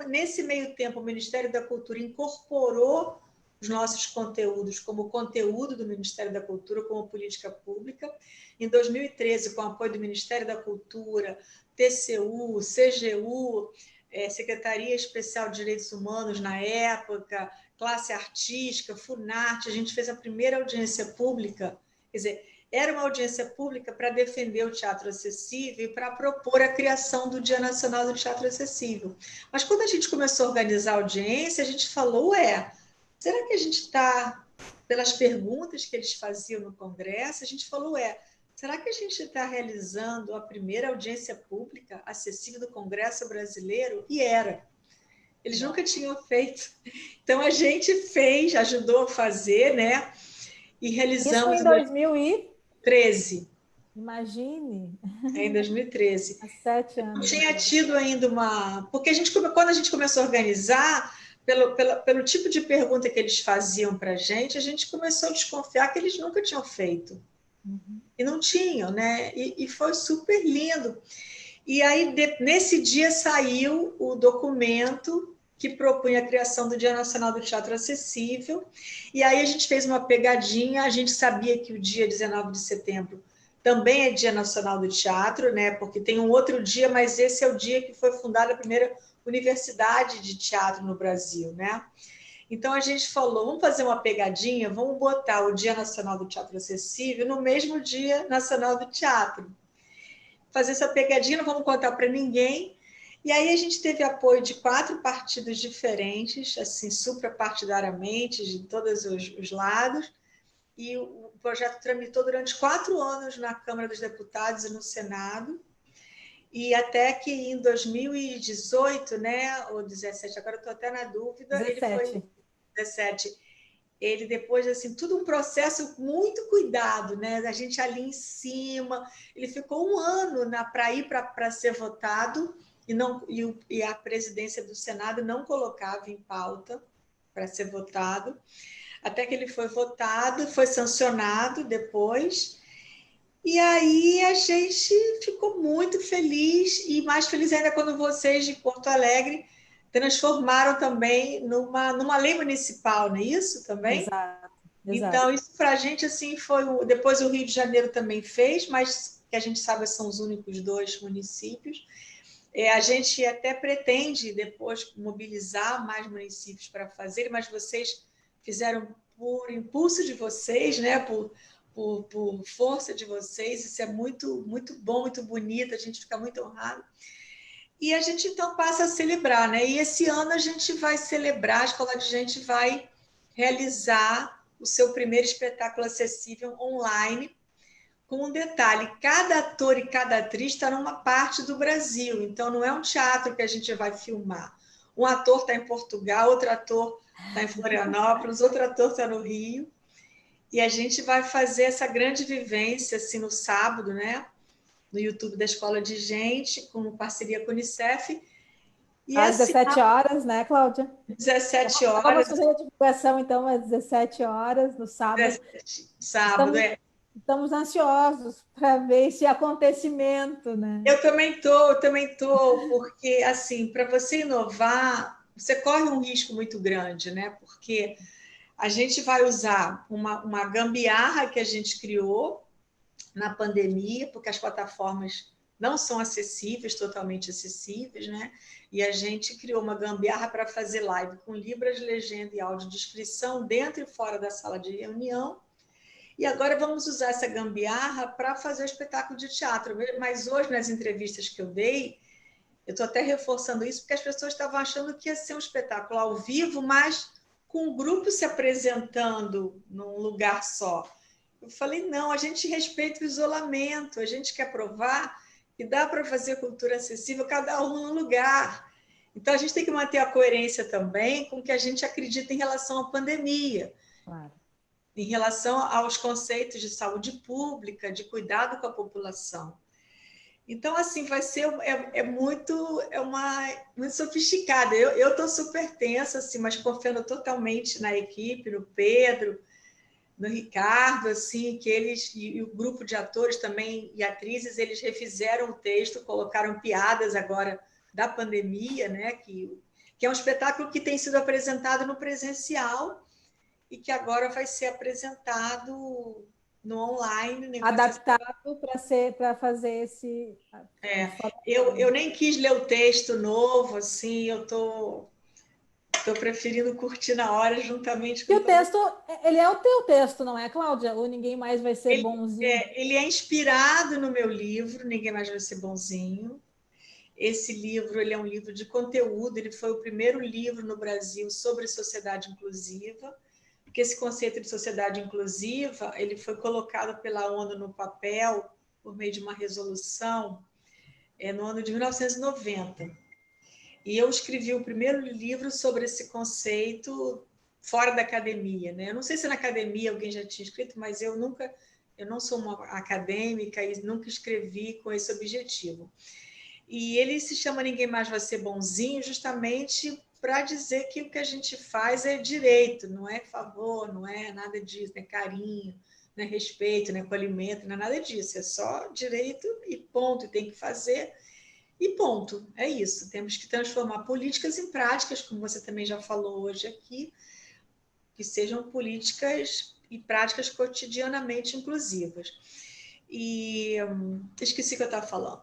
nesse meio tempo, o Ministério da Cultura incorporou os nossos conteúdos como conteúdo do Ministério da Cultura, como política pública. Em 2013, com o apoio do Ministério da Cultura, TCU, CGU, Secretaria Especial de Direitos Humanos na época, Classe Artística, Funarte, a gente fez a primeira audiência pública, quer dizer, era uma audiência pública para defender o teatro acessível e para propor a criação do Dia Nacional do Teatro Acessível. Mas quando a gente começou a organizar a audiência, a gente falou, será que a gente está, pelas perguntas que eles faziam no Congresso, a gente falou, será que a gente está realizando a primeira audiência pública acessível do Congresso Brasileiro? E era. Eles nunca tinham feito. Então, a gente fez, ajudou a fazer, né? E realizamos... Isso em 2013. 13. Imagine. Em 2013. Há 7 Não anos. tinha tido ainda uma... Porque quando a gente começou a organizar, pelo tipo de pergunta que eles faziam para a gente começou a desconfiar que eles nunca tinham feito. Uhum. E não tinham, né? E foi super lindo. E aí, nesse dia, saiu o documento que propunha a criação do Dia Nacional do Teatro Acessível. E aí a gente fez uma pegadinha, a gente sabia que o dia 19 de setembro também é Dia Nacional do Teatro, né? Porque tem um outro dia, mas esse é o dia que foi fundada a primeira universidade de teatro no Brasil, né? Então a gente falou, vamos fazer uma pegadinha, vamos botar o Dia Nacional do Teatro Acessível no mesmo Dia Nacional do Teatro. Fazer essa pegadinha, não vamos contar para ninguém. E aí a gente teve apoio de 4 partidos diferentes, assim, suprapartidariamente, de todos os lados, e o projeto tramitou durante 4 anos na Câmara dos Deputados e no Senado, e até que em 2018, né, ou 17, agora estou até na dúvida, 17. ele foi 17. Ele depois, assim, tudo um processo muito cuidado, né? A gente ali em cima, ele ficou um ano para ir para ser votado e a presidência do Senado não colocava em pauta para ser votado, até que ele foi votado, foi sancionado depois, e aí a gente ficou muito feliz, e mais feliz ainda quando vocês de Porto Alegre transformaram também numa lei municipal, não é isso também? Exato. Então, isso para a gente assim, foi... Depois o Rio de Janeiro também fez, mas que a gente sabe são os únicos 2 municípios. A gente até pretende depois mobilizar mais municípios para fazer, mas vocês fizeram por impulso de vocês, né? Por força de vocês. Isso é muito, muito bom, muito bonito, a gente fica muito honrado. E a gente então passa a celebrar, né? E esse ano a gente vai celebrar, a Escola de Gente vai realizar o seu primeiro espetáculo acessível online, com um detalhe, cada ator e cada atriz está numa parte do Brasil, então não é um teatro que a gente vai filmar. Um ator está em Portugal, outro ator está em Florianópolis, outro ator está no Rio, e a gente vai fazer essa grande vivência assim, no sábado, né? No YouTube da Escola de Gente, com parceria com a Unicef. E Às assim, 17 horas, né, Cláudia? 17 Vamos horas. fazer a divulgação, então, às 17 horas, no sábado. 17, sábado, Estamos ansiosos para ver esse acontecimento, né? Eu também tô, porque, assim, para você inovar, você corre um risco muito grande, né? Porque a gente vai usar uma gambiarra que a gente criou na pandemia, porque as plataformas não são acessíveis, totalmente acessíveis, né? E a gente criou uma gambiarra para fazer live com libras, legenda e audiodescrição dentro e fora da sala de reunião. e agora vamos usar essa gambiarra para fazer o espetáculo de teatro. Mas hoje, nas entrevistas que eu dei, eu estou até reforçando isso, porque as pessoas estavam achando que ia ser um espetáculo ao vivo, mas com um grupo se apresentando num lugar só. Eu falei, não, a gente respeita o isolamento, a gente quer provar que dá para fazer cultura acessível, cada um num lugar. Então, a gente tem que manter a coerência também com o que a gente acredita em relação à pandemia, Claro. em relação aos conceitos de saúde pública, de cuidado com a população. Então, assim, vai ser muito sofisticada. Eu estou super tensa, assim, mas confiando totalmente na equipe, no Pedro, no Ricardo, assim, que eles e o grupo de atores também e atrizes, eles refizeram o texto, colocaram piadas agora da pandemia, né? Que é um espetáculo que tem sido apresentado no presencial e que agora vai ser apresentado no online, né, com essa. Adaptado para fazer esse. Eu nem quis ler o texto novo, assim, eu tô preferindo curtir na hora juntamente E com o todo. texto, ele é o teu texto, não é, Cláudia? Ou ninguém mais vai ser bonzinho? Ele é inspirado no meu livro, Ninguém Mais Vai Ser Bonzinho. Esse livro ele é um livro de conteúdo, ele foi o primeiro livro no Brasil sobre sociedade inclusiva, porque esse conceito de sociedade inclusiva ele foi colocado pela ONU no papel por meio de uma resolução no ano de 1990. E eu escrevi o primeiro livro sobre esse conceito fora da academia, né? Eu não sei se na academia alguém já tinha escrito, mas eu não sou uma acadêmica e nunca escrevi com esse objetivo. E ele se chama Ninguém Mais Vai Ser Bonzinho, justamente para dizer que o que a gente faz é direito, não é favor, não é nada disso, não é carinho, não é respeito, não é acolhimento, não é nada disso, é só direito e ponto, e tem que fazer. E ponto, é isso. Temos que transformar políticas em práticas, como você também já falou hoje aqui, que sejam políticas e práticas cotidianamente inclusivas. E esqueci o que eu estava falando.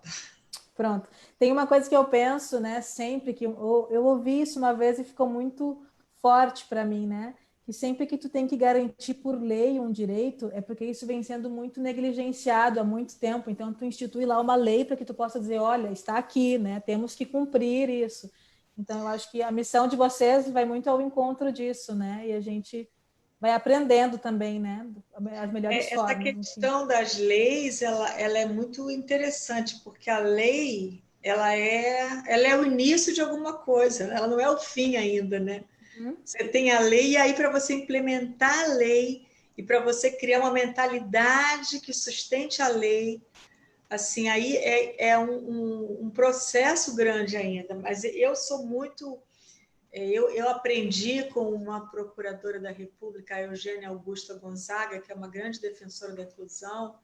Pronto. Tem uma coisa que eu penso, né, sempre que eu ouvi isso uma vez e ficou muito forte para mim, né? Que sempre que tu tem que garantir por lei um direito, é porque isso vem sendo muito negligenciado há muito tempo. Então tu institui lá uma lei para que tu possa dizer, olha, está aqui, né? Temos que cumprir isso. Então eu acho que a missão de vocês vai muito ao encontro disso, né? E a gente vai aprendendo também, né? As melhores Essa formas, enfim. questão das leis, ela é muito interessante, porque a lei, ela é o início de alguma coisa, ela não é o fim ainda, né? Uhum. Você tem a lei, e aí para você implementar a lei e para você criar uma mentalidade que sustente a lei, assim, aí um processo grande ainda. Mas eu sou muito. Eu aprendi com uma procuradora da República, a Eugênia Augusta Gonzaga, que é uma grande defensora da inclusão,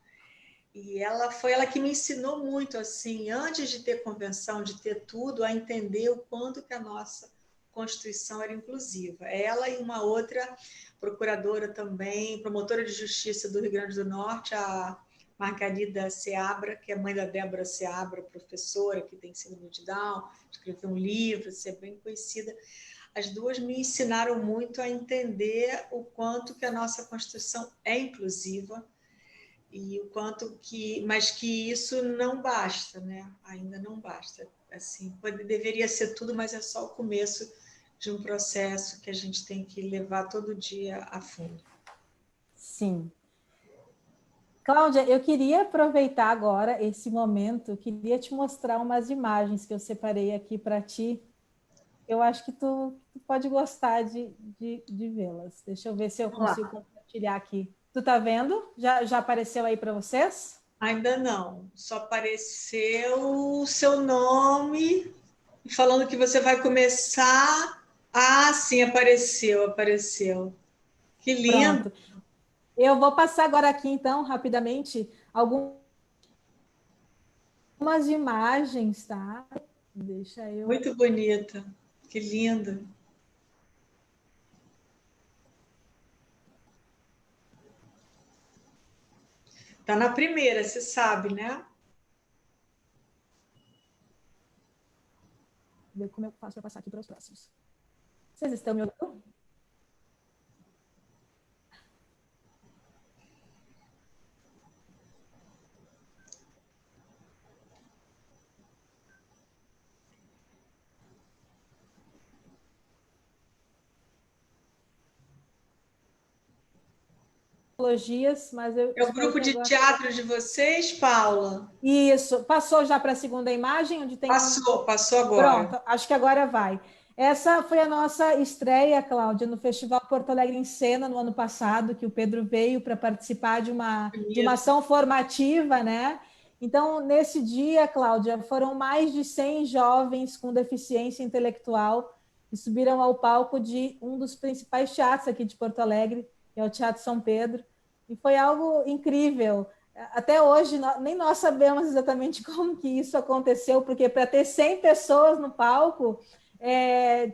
e ela foi ela que me ensinou muito, assim, antes de ter convenção, de ter tudo, a entender o quanto que a nossa Constituição era inclusiva. Ela e uma outra procuradora também, promotora de justiça do Rio Grande do Norte, a Margarida Seabra, que é mãe da Débora Seabra, professora que tem síndrome de Down, escreveu um livro, é bem conhecida. As duas me ensinaram muito a entender o quanto que a nossa Constituição é inclusiva, e o quanto que, mas que isso não basta, né? Ainda não basta. Assim, deveria ser tudo, mas é só o começo de um processo que a gente tem que levar todo dia a fundo. Sim. Cláudia, eu queria aproveitar agora esse momento, eu queria te mostrar umas imagens que eu separei aqui para ti. Eu acho que tu pode gostar de vê-las. Deixa eu ver se eu Vamos consigo lá. compartilhar aqui. Tu tá vendo? Já apareceu aí para vocês? Ainda não, só apareceu o seu nome falando que você vai começar. Ah, sim, apareceu, apareceu. Que lindo. Pronto. Eu vou passar agora aqui, então, rapidamente, algumas imagens, tá? Deixa eu. Muito bonita. Que lindo. Tá na primeira, você sabe, né? Ver como eu faço para passar aqui para os próximos. Vocês estão me ouvindo? Antologias, mas eu É o espero grupo que de agora... teatro de vocês, Paula? Isso, passou já para a segunda imagem, onde tem um... Passou agora. Pronto, acho que agora vai. Essa foi a nossa estreia, Cláudia, no Festival Porto Alegre em Cena, no ano passado, que o Pedro veio para participar de uma Bonito. ação formativa, né? Então, nesse dia, Cláudia, foram mais de 100 jovens com deficiência intelectual que subiram ao palco de um dos principais teatros aqui de Porto Alegre, que é o Teatro São Pedro, e foi algo incrível. Até hoje, nem nós sabemos exatamente como que isso aconteceu, porque para ter 100 pessoas no palco,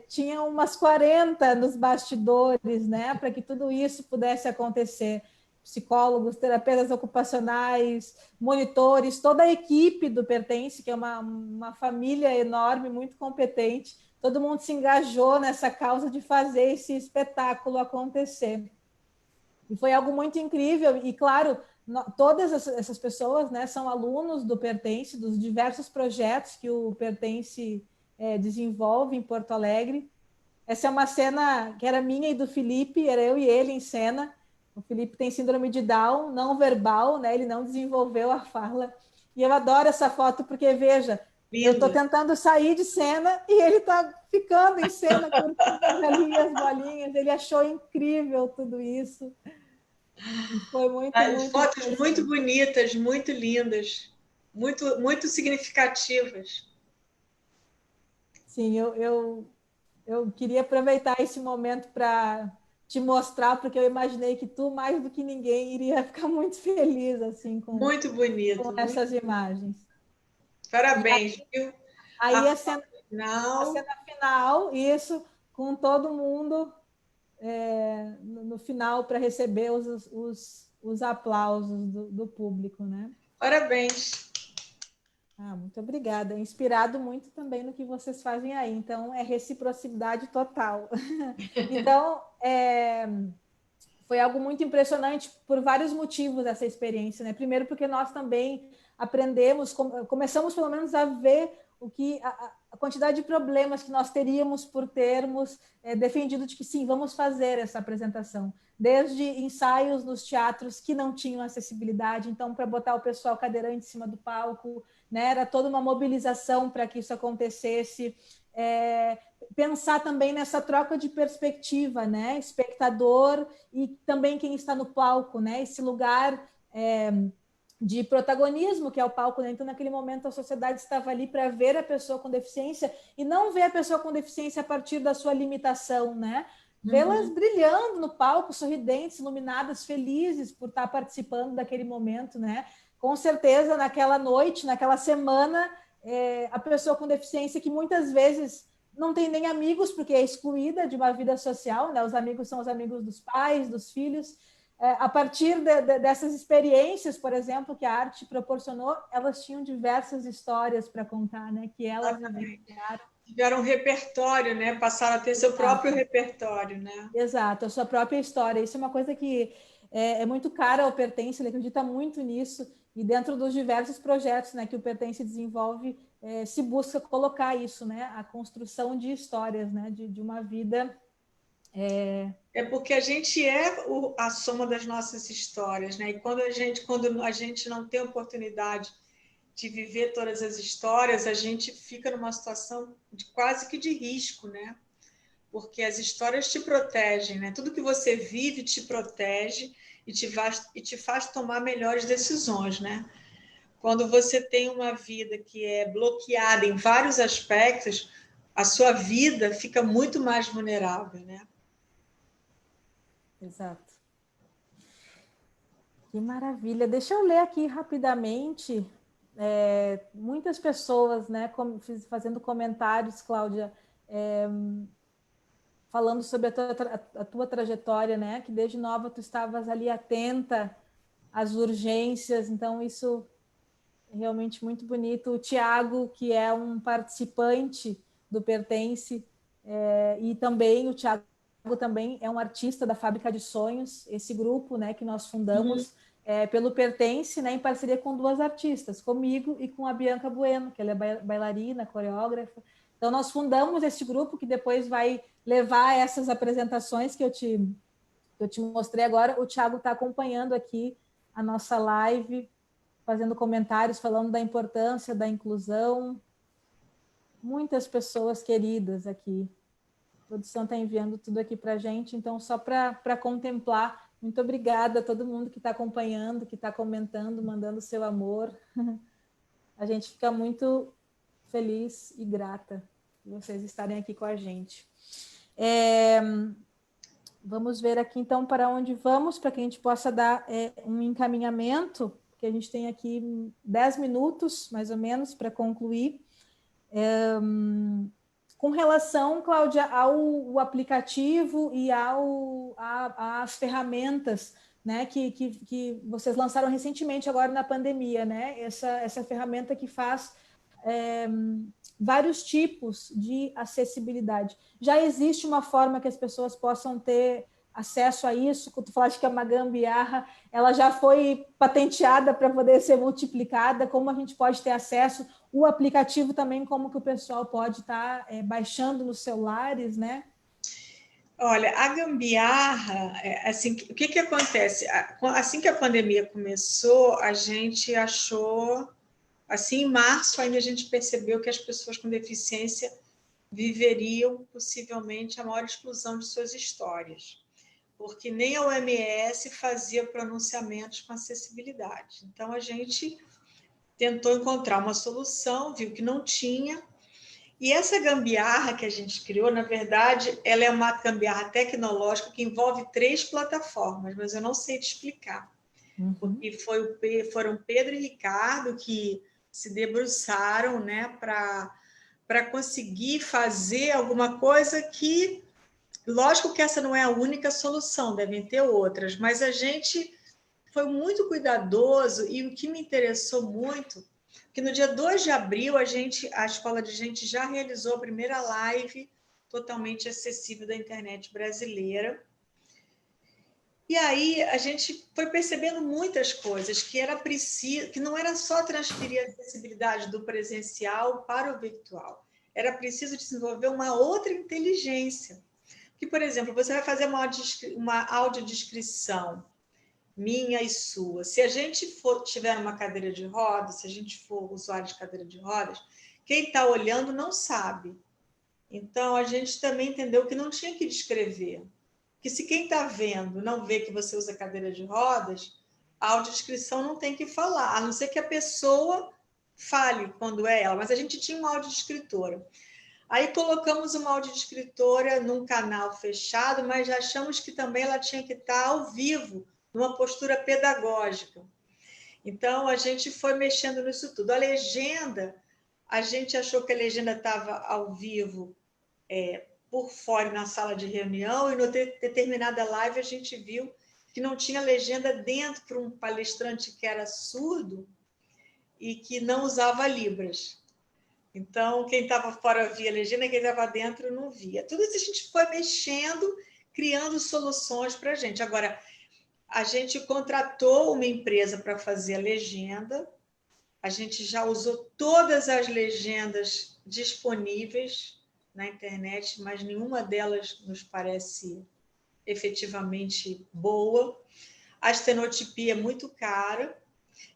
tinha umas 40 nos bastidores, né, para que tudo isso pudesse acontecer. Psicólogos, terapeutas ocupacionais, monitores, toda a equipe do Pertence, que é uma família enorme, muito competente, todo mundo se engajou nessa causa de fazer esse espetáculo acontecer. E foi algo muito incrível. E, claro, todas essas pessoas, né, são alunos do Pertence, dos diversos projetos que o Pertence desenvolve em Porto Alegre. Essa é uma cena que era minha e do Felipe, era eu e ele em cena. O Felipe tem síndrome de Down, não verbal, né? Ele não desenvolveu a fala. E eu adoro essa foto porque, veja, eu estou Linda. tentando sair de cena e ele está ficando em cena, curtindo ali as bolinhas. Ele achou incrível tudo isso. E foi muito, As muito fotos muito interessante. bonitas, muito lindas, muito significativas. Sim, eu queria aproveitar esse momento para te mostrar, porque eu imaginei que tu, mais do que ninguém, iria ficar muito feliz assim Muito com bonito, muito. essas imagens. E Parabéns, viu? A aí foto a final. cena final, isso, com todo mundo no final para receber os aplausos do público, né? Parabéns. Muito obrigada. Inspirado muito também no que vocês fazem aí. Então, é reciprocidade total. Então, foi algo muito impressionante por vários motivos essa experiência, né? Primeiro, porque nós também aprendemos, começamos pelo menos a ver o que a quantidade de problemas que nós teríamos por termos defendido de que sim, vamos fazer essa apresentação. Desde ensaios nos teatros que não tinham acessibilidade, então, para botar o pessoal cadeirante em cima do palco, né? Era toda uma mobilização para que isso acontecesse. Pensar também nessa troca de perspectiva, né? Espectador e também quem está no palco, né? Esse lugar de protagonismo que é o palco, né? Então, naquele momento, a sociedade estava ali para ver a pessoa com deficiência e não ver a pessoa com deficiência a partir da sua limitação, né? Vê-las brilhando no palco, sorridentes, iluminadas, felizes por estar participando daquele momento, né? Com certeza, naquela noite, naquela semana, a pessoa com deficiência que muitas vezes não tem nem amigos, porque é excluída de uma vida social, né? Os amigos são os amigos dos pais, dos filhos. A partir dessas experiências, por exemplo, que a arte proporcionou, elas tinham diversas histórias para contar, né? Que elas vivenciaram. Tiveram um repertório, né? Passaram a ter seu próprio Exato. repertório, né? Exato, a sua própria história. Isso é uma coisa que é muito cara ao Pertence, ele acredita muito nisso, e dentro dos diversos projetos, né, que o Pertence desenvolve, se busca colocar isso, né, a construção de histórias, né, de uma vida. É porque a gente é a soma das nossas histórias, né? E quando a gente não tem oportunidade de viver todas as histórias, a gente fica numa situação de quase que de risco, né? Porque as histórias te protegem, né? Tudo que você vive te protege e te faz tomar melhores decisões, né? Quando você tem uma vida que é bloqueada em vários aspectos, a sua vida fica muito mais vulnerável, né? Exato. Que maravilha. Deixa eu ler aqui rapidamente. Muitas pessoas, né, fazendo comentários, Cláudia, falando sobre a tua trajetória, né, que desde nova tu estavas ali atenta às urgências, então isso é realmente muito bonito. O Tiago, que é um participante do Pertence, e também o Tiago também é um artista da Fábrica de Sonhos, esse grupo, né, que nós fundamos pelo Pertence, né, em parceria com duas artistas, comigo e com a Bianca Bueno, que ela é bailarina, coreógrafa. Então, nós fundamos esse grupo que depois vai levar essas apresentações que eu te eu te mostrei agora, o Thiago está acompanhando aqui a nossa live, fazendo comentários, falando da importância da inclusão. Muitas pessoas queridas aqui. A produção está enviando tudo aqui para a gente, então, só para contemplar. Muito obrigada a todo mundo que está acompanhando, que está comentando, mandando seu amor. A gente fica muito feliz e grata de vocês estarem aqui com a gente. Vamos ver aqui, então, para onde vamos, para que a gente possa dar um encaminhamento, porque a gente tem aqui 10 minutos, mais ou menos, para concluir. Com relação, Cláudia, ao aplicativo e às ferramentas, né, que vocês lançaram recentemente agora na pandemia, né? Essa ferramenta que faz vários tipos de acessibilidade. Já existe uma forma que as pessoas possam ter acesso a isso? Tu falaste que é uma gambiarra, ela já foi patenteada para poder ser multiplicada, como a gente pode ter acesso? O aplicativo também, como que o pessoal pode estar baixando nos celulares, né? Olha, a gambiarra, assim, o que acontece? Assim que a pandemia começou, a gente achou, assim, em março ainda a gente percebeu que as pessoas com deficiência viveriam possivelmente a maior exclusão de suas histórias, porque nem a OMS fazia pronunciamentos com acessibilidade. Então, a gente tentou encontrar uma solução, viu que não tinha, e essa gambiarra que a gente criou, na verdade, ela é uma gambiarra tecnológica que envolve 3 plataformas, mas eu não sei te explicar, porque foram Pedro e Ricardo que se debruçaram, né, para conseguir fazer alguma coisa que, lógico que essa não é a única solução, devem ter outras, mas a gente foi muito cuidadoso e o que me interessou muito, que no dia 2 de abril a Escola de Gente já realizou a primeira live totalmente acessível da internet brasileira. E aí a gente foi percebendo muitas coisas, que era preciso, que não era só transferir a acessibilidade do presencial para o virtual, era preciso desenvolver uma outra inteligência. Que, por exemplo, você vai fazer uma audiodescrição minha e sua. Se a gente tiver uma cadeira de rodas, se a gente for usuário de cadeira de rodas, quem está olhando não sabe. Então, a gente também entendeu que não tinha que descrever. Que se quem está vendo não vê que você usa cadeira de rodas, a audiodescrição não tem que falar, a não ser que a pessoa fale quando é ela. Mas a gente tinha uma audiodescritora. Aí colocamos uma audiodescritora num canal fechado, mas achamos que também ela tinha que estar ao vivo, numa postura pedagógica. Então, a gente foi mexendo nisso tudo. A legenda, a gente achou que a legenda estava ao vivo por fora na sala de reunião, e no determinada live a gente viu que não tinha legenda dentro para um palestrante que era surdo e que não usava Libras. Então, quem estava fora via legenda, quem estava dentro não via. Tudo isso a gente foi mexendo, criando soluções para a gente. Agora, a gente contratou uma empresa para fazer a legenda, a gente já usou todas as legendas disponíveis na internet, mas nenhuma delas nos parece efetivamente boa. A estenotipia é muito cara.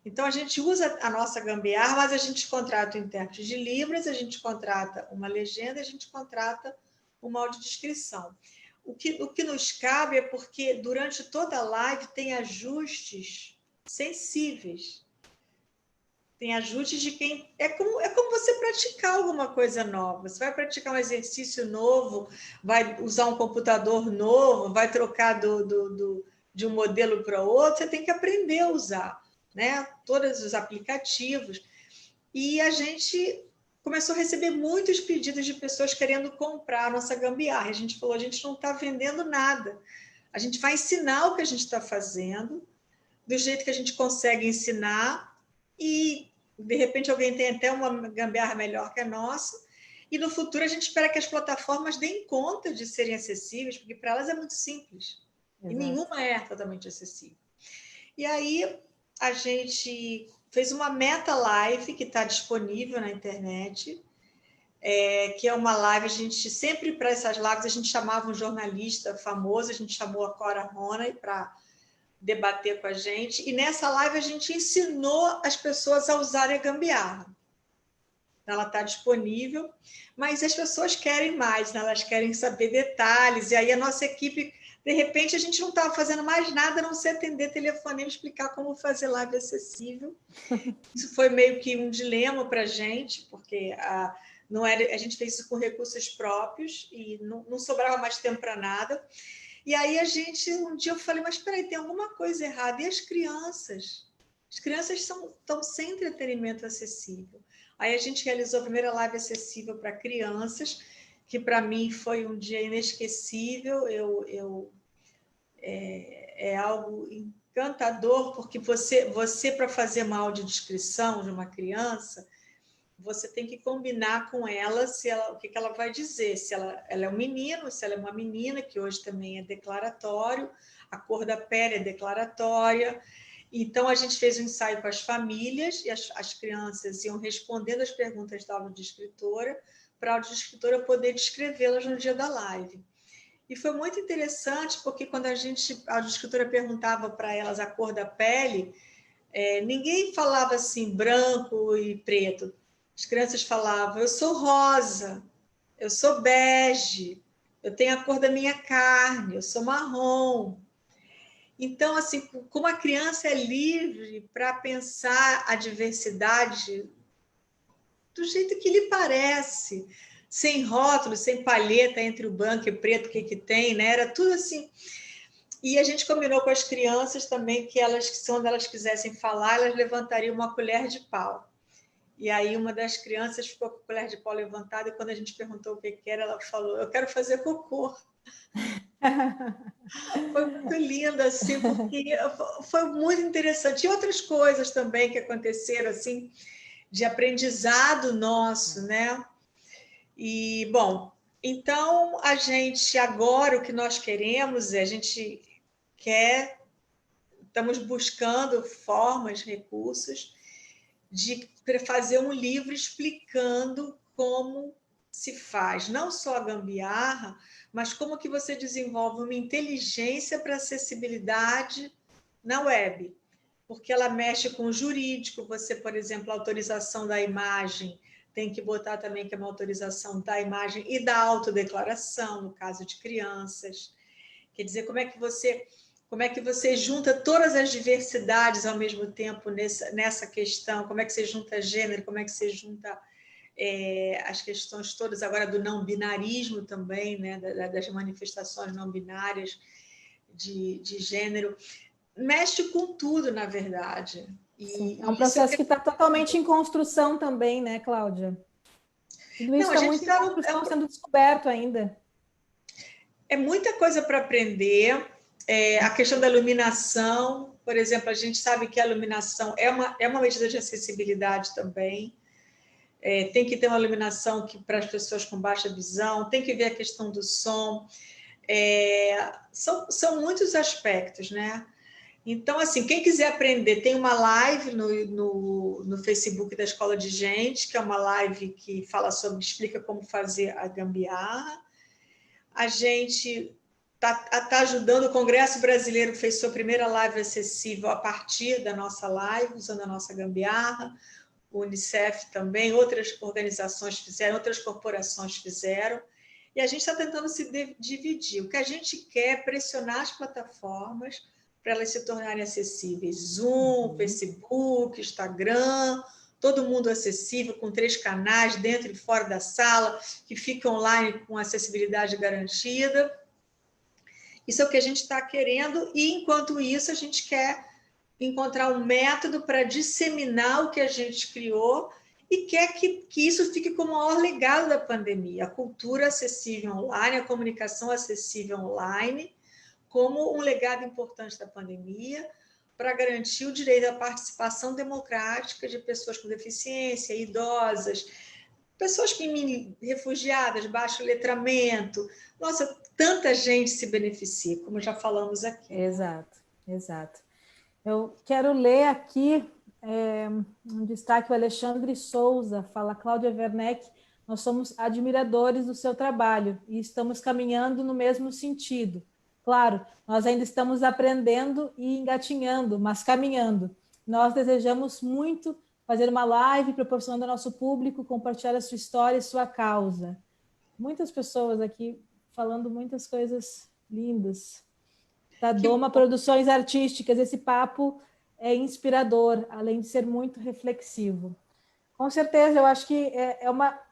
Então, a gente usa a nossa gambiarra, mas a gente contrata o intérprete de Libras, a gente contrata uma legenda, a gente contrata uma audiodescrição. O que nos cabe é porque, durante toda a live, tem ajustes sensíveis. Tem ajustes de quem... É como você praticar alguma coisa nova. Você vai praticar um exercício novo, vai usar um computador novo, vai trocar de um modelo para outro, você tem que aprender a usar, né? Todos os aplicativos. E a gente começou a receber muitos pedidos de pessoas querendo comprar a nossa gambiarra. A gente falou, a gente não está vendendo nada. A gente vai ensinar o que a gente está fazendo, do jeito que a gente consegue ensinar, e de repente alguém tem até uma gambiarra melhor que a nossa, e no futuro a gente espera que as plataformas deem conta de serem acessíveis, porque para elas é muito simples. Exato. E nenhuma é totalmente acessível. E aí a gente fez uma meta live que está disponível na internet, que é uma live, a gente sempre para essas lives a gente chamava um jornalista famoso, a gente chamou a Cora Ronay para debater com a gente, e nessa live a gente ensinou as pessoas a usarem a gambiarra. Ela está disponível, mas as pessoas querem mais, né? Elas querem saber detalhes, e aí a nossa equipe, de repente, a gente não estava fazendo mais nada a não ser atender telefonema e explicar como fazer live acessível. Isso foi meio que um dilema para a gente, porque não era, a gente fez isso com recursos próprios e não sobrava mais tempo para nada. E aí um dia eu falei, mas espera aí, tem alguma coisa errada. E as crianças? As crianças estão sem entretenimento acessível. Aí a gente realizou a primeira live acessível para crianças, que para mim foi um dia inesquecível. É algo encantador, porque você para fazer uma audiodescrição de uma criança, você tem que combinar com ela, o que ela vai dizer, se ela é um menino, se ela é uma menina, que hoje também é declaratório, a cor da pele é declaratória. Então, a gente fez um ensaio com as famílias, e as crianças iam respondendo as perguntas da audiodescritora, para a audiodescritora poder descrevê-las no dia da live. E foi muito interessante, porque quando a audiodescritora perguntava para elas a cor da pele, ninguém falava assim, branco e preto. As crianças falavam, eu sou rosa, eu sou bege, eu tenho a cor da minha carne, eu sou marrom. Então, assim, como a criança é livre para pensar a diversidade do jeito que lhe parece, sem rótulos, sem palheta entre o branco e o preto, o que tem, né? Era tudo assim. E a gente combinou com as crianças também que quando elas quisessem falar, elas levantariam uma colher de pau. E aí uma das crianças ficou com a colher de pau levantada, e quando a gente perguntou o que era, ela falou, eu quero fazer cocô. Foi muito lindo, assim, porque foi muito interessante. E outras coisas também que aconteceram, assim, de aprendizado nosso, né? E, bom, então, agora, o que nós queremos a gente estamos buscando formas, recursos, de fazer um livro explicando como se faz, não só a gambiarra, mas como que você desenvolve uma inteligência para acessibilidade na web, porque ela mexe com o jurídico. Você, por exemplo, a autorização da imagem, tem que botar também que é uma autorização da imagem e da autodeclaração, no caso de crianças. Quer dizer, como é que você junta todas as diversidades ao mesmo tempo nessa questão? Como é que você junta gênero? Como é que você junta as questões todas agora do não binarismo também, né? Das manifestações não binárias de gênero? Mexe com tudo, na verdade. Sim, é um processo que está totalmente em construção também, né, Cláudia? Tudo isso está muito em construção, sendo descoberto ainda. É muita coisa para aprender. A questão da iluminação, por exemplo, a gente sabe que a iluminação é uma medida de acessibilidade também. Tem que ter uma iluminação para as pessoas com baixa visão, tem que ver a questão do som. São muitos aspectos, né? Então, assim, quem quiser aprender, tem uma live no Facebook da Escola de Gente, que é uma live que explica como fazer a gambiarra. A gente está ajudando, o Congresso Brasileiro fez sua primeira live acessível a partir da nossa live, usando a nossa gambiarra. O Unicef também, outras organizações fizeram, outras corporações fizeram. E a gente está tentando se dividir. O que a gente quer é pressionar as plataformas para elas se tornarem acessíveis. Zoom, Facebook, Instagram, todo mundo acessível, com 3 canais, dentro e fora da sala, que fica online com acessibilidade garantida. Isso é o que a gente está querendo, e enquanto isso a gente quer encontrar um método para disseminar o que a gente criou e quer que isso fique como o maior legado da pandemia, a cultura acessível online, a comunicação acessível online, como um legado importante da pandemia, para garantir o direito à participação democrática de pessoas com deficiência, idosas, pessoas refugiadas, baixo letramento. Nossa, tanta gente se beneficia, como já falamos aqui. Exato, exato. Eu quero ler aqui um destaque, o Alexandre Souza fala, Cláudia Werneck, nós somos admiradores do seu trabalho e estamos caminhando no mesmo sentido. Claro, nós ainda estamos aprendendo e engatinhando, mas caminhando. Nós desejamos muito fazer uma live proporcionando ao nosso público compartilhar a sua história e sua causa. Muitas pessoas aqui falando muitas coisas lindas. Da Doma Produções Artísticas, esse papo é inspirador, além de ser muito reflexivo. Com certeza, eu acho que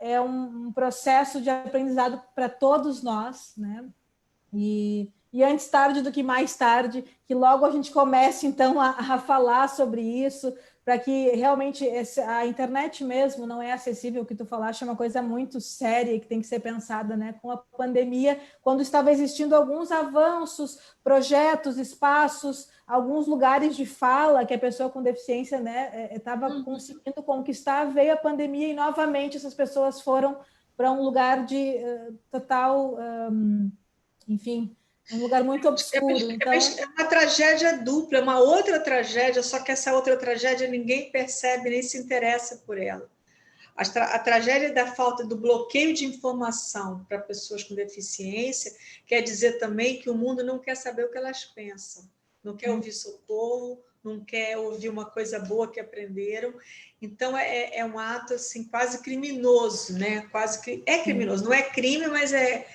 é um processo de aprendizado para todos nós, né? E antes tarde do que mais tarde, que logo a gente comece, então, a falar sobre isso, para que realmente a internet mesmo não é acessível, o que tu falaste é uma coisa muito séria que tem que ser pensada, né? Com a pandemia, quando estava existindo alguns avanços, projetos, espaços, alguns lugares de fala que a pessoa com deficiência, né, estava conseguindo conquistar, veio a pandemia e novamente essas pessoas foram para um lugar de total, enfim, um lugar muito obscuro. Então, é uma tragédia dupla, é uma outra tragédia, só que essa outra tragédia ninguém percebe nem se interessa por ela. A tragédia da falta do bloqueio de informação para pessoas com deficiência quer dizer também que o mundo não quer saber o que elas pensam, não quer ouvir socorro, não quer ouvir uma coisa boa que aprenderam. Então, é um ato assim, quase criminoso, né? É criminoso, não é crime, mas é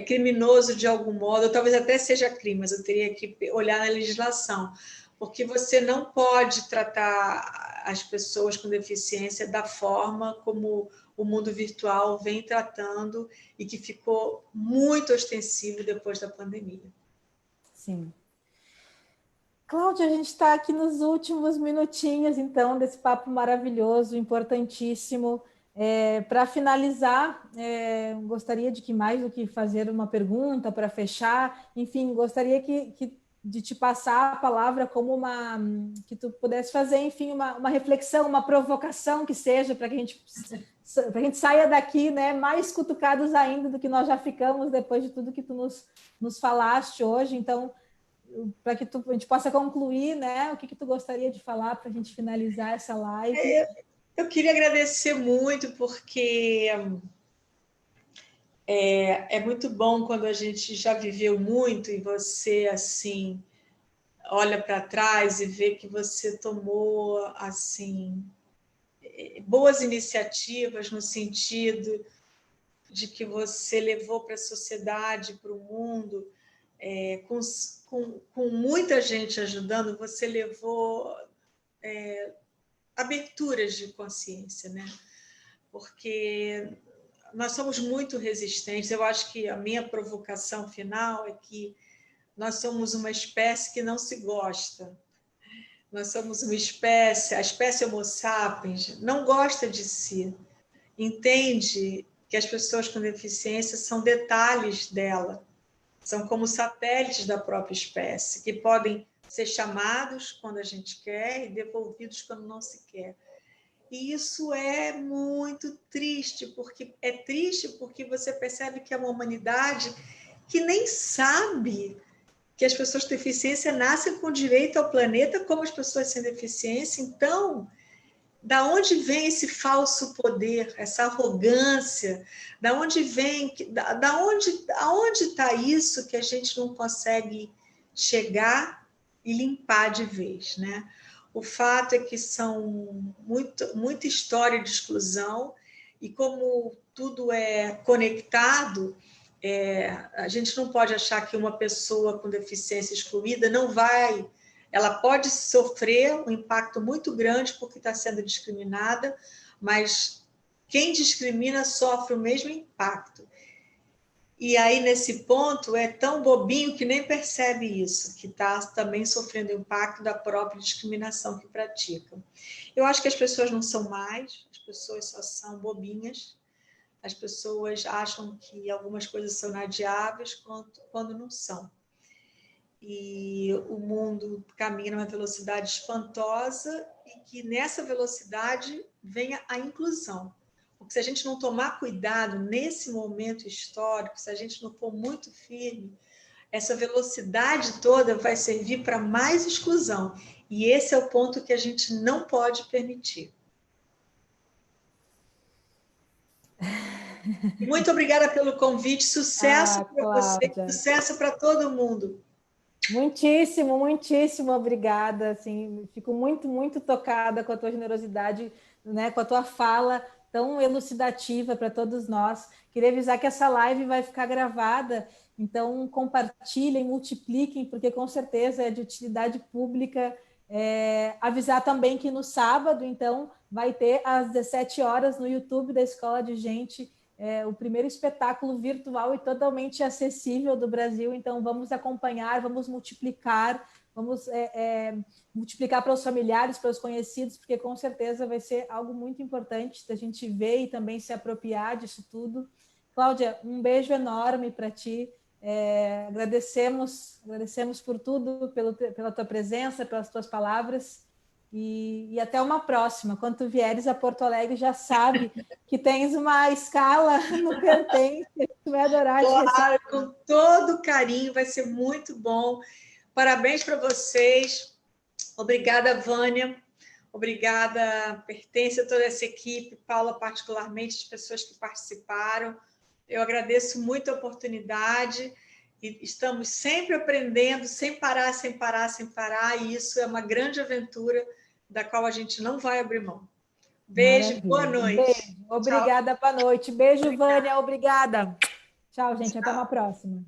criminoso de algum modo, ou talvez até seja crime, mas eu teria que olhar na legislação, porque você não pode tratar as pessoas com deficiência da forma como o mundo virtual vem tratando e que ficou muito ostensivo depois da pandemia. Sim. Cláudia, a gente está aqui nos últimos minutinhos, então, desse papo maravilhoso, importantíssimo. Para finalizar, gostaria de que mais do que fazer uma pergunta para fechar, enfim, gostaria de te passar a palavra como que tu pudesse fazer, enfim, uma reflexão, uma provocação que seja, para que a gente saia daqui, né, mais cutucados ainda do que nós já ficamos depois de tudo que tu nos falaste hoje. Então, para que a gente possa concluir, né? O que tu gostaria de falar para a gente finalizar essa live? Eu queria agradecer muito, porque é muito bom quando a gente já viveu muito e você, assim, olha para trás e vê que você tomou, assim, boas iniciativas no sentido de que você levou para a sociedade, para o mundo, com muita gente ajudando, você levou aberturas de consciência, né? Porque nós somos muito resistentes. Eu acho que a minha provocação final é que nós somos uma espécie que não se gosta. Nós somos uma espécie, a espécie Homo sapiens não gosta de si, entende que as pessoas com deficiência são detalhes dela, são como satélites da própria espécie, que podem ser chamados quando a gente quer e devolvidos quando não se quer. E isso é muito triste, porque você percebe que é uma humanidade que nem sabe que as pessoas com deficiência nascem com direito ao planeta como as pessoas sem deficiência. Então, da onde vem esse falso poder, essa arrogância? Da onde vem, aonde está isso que a gente não consegue chegar e limpar de vez, né? O fato é que são muita história de exclusão, e como tudo é conectado, a gente não pode achar que uma pessoa com deficiência excluída não vai... Ela pode sofrer um impacto muito grande porque está sendo discriminada, mas quem discrimina sofre o mesmo impacto. E aí, nesse ponto, é tão bobinho que nem percebe isso, que está também sofrendo o impacto da própria discriminação que praticam. Eu acho que as pessoas não são mais, as pessoas só são bobinhas, as pessoas acham que algumas coisas são inadiáveis quando não são. E o mundo caminha numa velocidade espantosa e que nessa velocidade venha a inclusão. Porque se a gente não tomar cuidado nesse momento histórico, se a gente não for muito firme, essa velocidade toda vai servir para mais exclusão. E esse é o ponto que a gente não pode permitir. E muito obrigada pelo convite. Sucesso para você, Cláudia. sucesso para todo mundo. Muitíssimo, muitíssimo obrigada. Assim, fico muito, muito tocada com a tua generosidade, né, com a tua fala tão elucidativa para todos nós. Queria avisar que essa live vai ficar gravada, então compartilhem, multipliquem, porque com certeza é de utilidade pública. Avisar também que no sábado, então, vai ter às 17 horas no YouTube da Escola de Gente o primeiro espetáculo virtual e totalmente acessível do Brasil. Então, vamos acompanhar, vamos multiplicar, vamos multiplicar para os familiares, para os conhecidos, porque com certeza vai ser algo muito importante da gente ver e também se apropriar disso tudo. Cláudia, um beijo enorme para ti. Agradecemos por tudo, pela tua presença, pelas tuas palavras. E até uma próxima. Quando tu vieres a Porto Alegre, já sabe que tens uma escala no Pertence. Tu vai adorar te receber. Claro, com todo carinho, vai ser muito bom. Parabéns para vocês. Obrigada, Vânia. Obrigada, Pertence a toda essa equipe, Paula particularmente, as pessoas que participaram. Eu agradeço muito a oportunidade e estamos sempre aprendendo, sem parar, sem parar, sem parar, e isso é uma grande aventura da qual a gente não vai abrir mão. Beijo, Maravilha. boa noite. Beijo. Obrigada, boa noite. Beijo, Obrigada. Vânia. Obrigada. Tchau, gente. Tchau. Até uma próxima.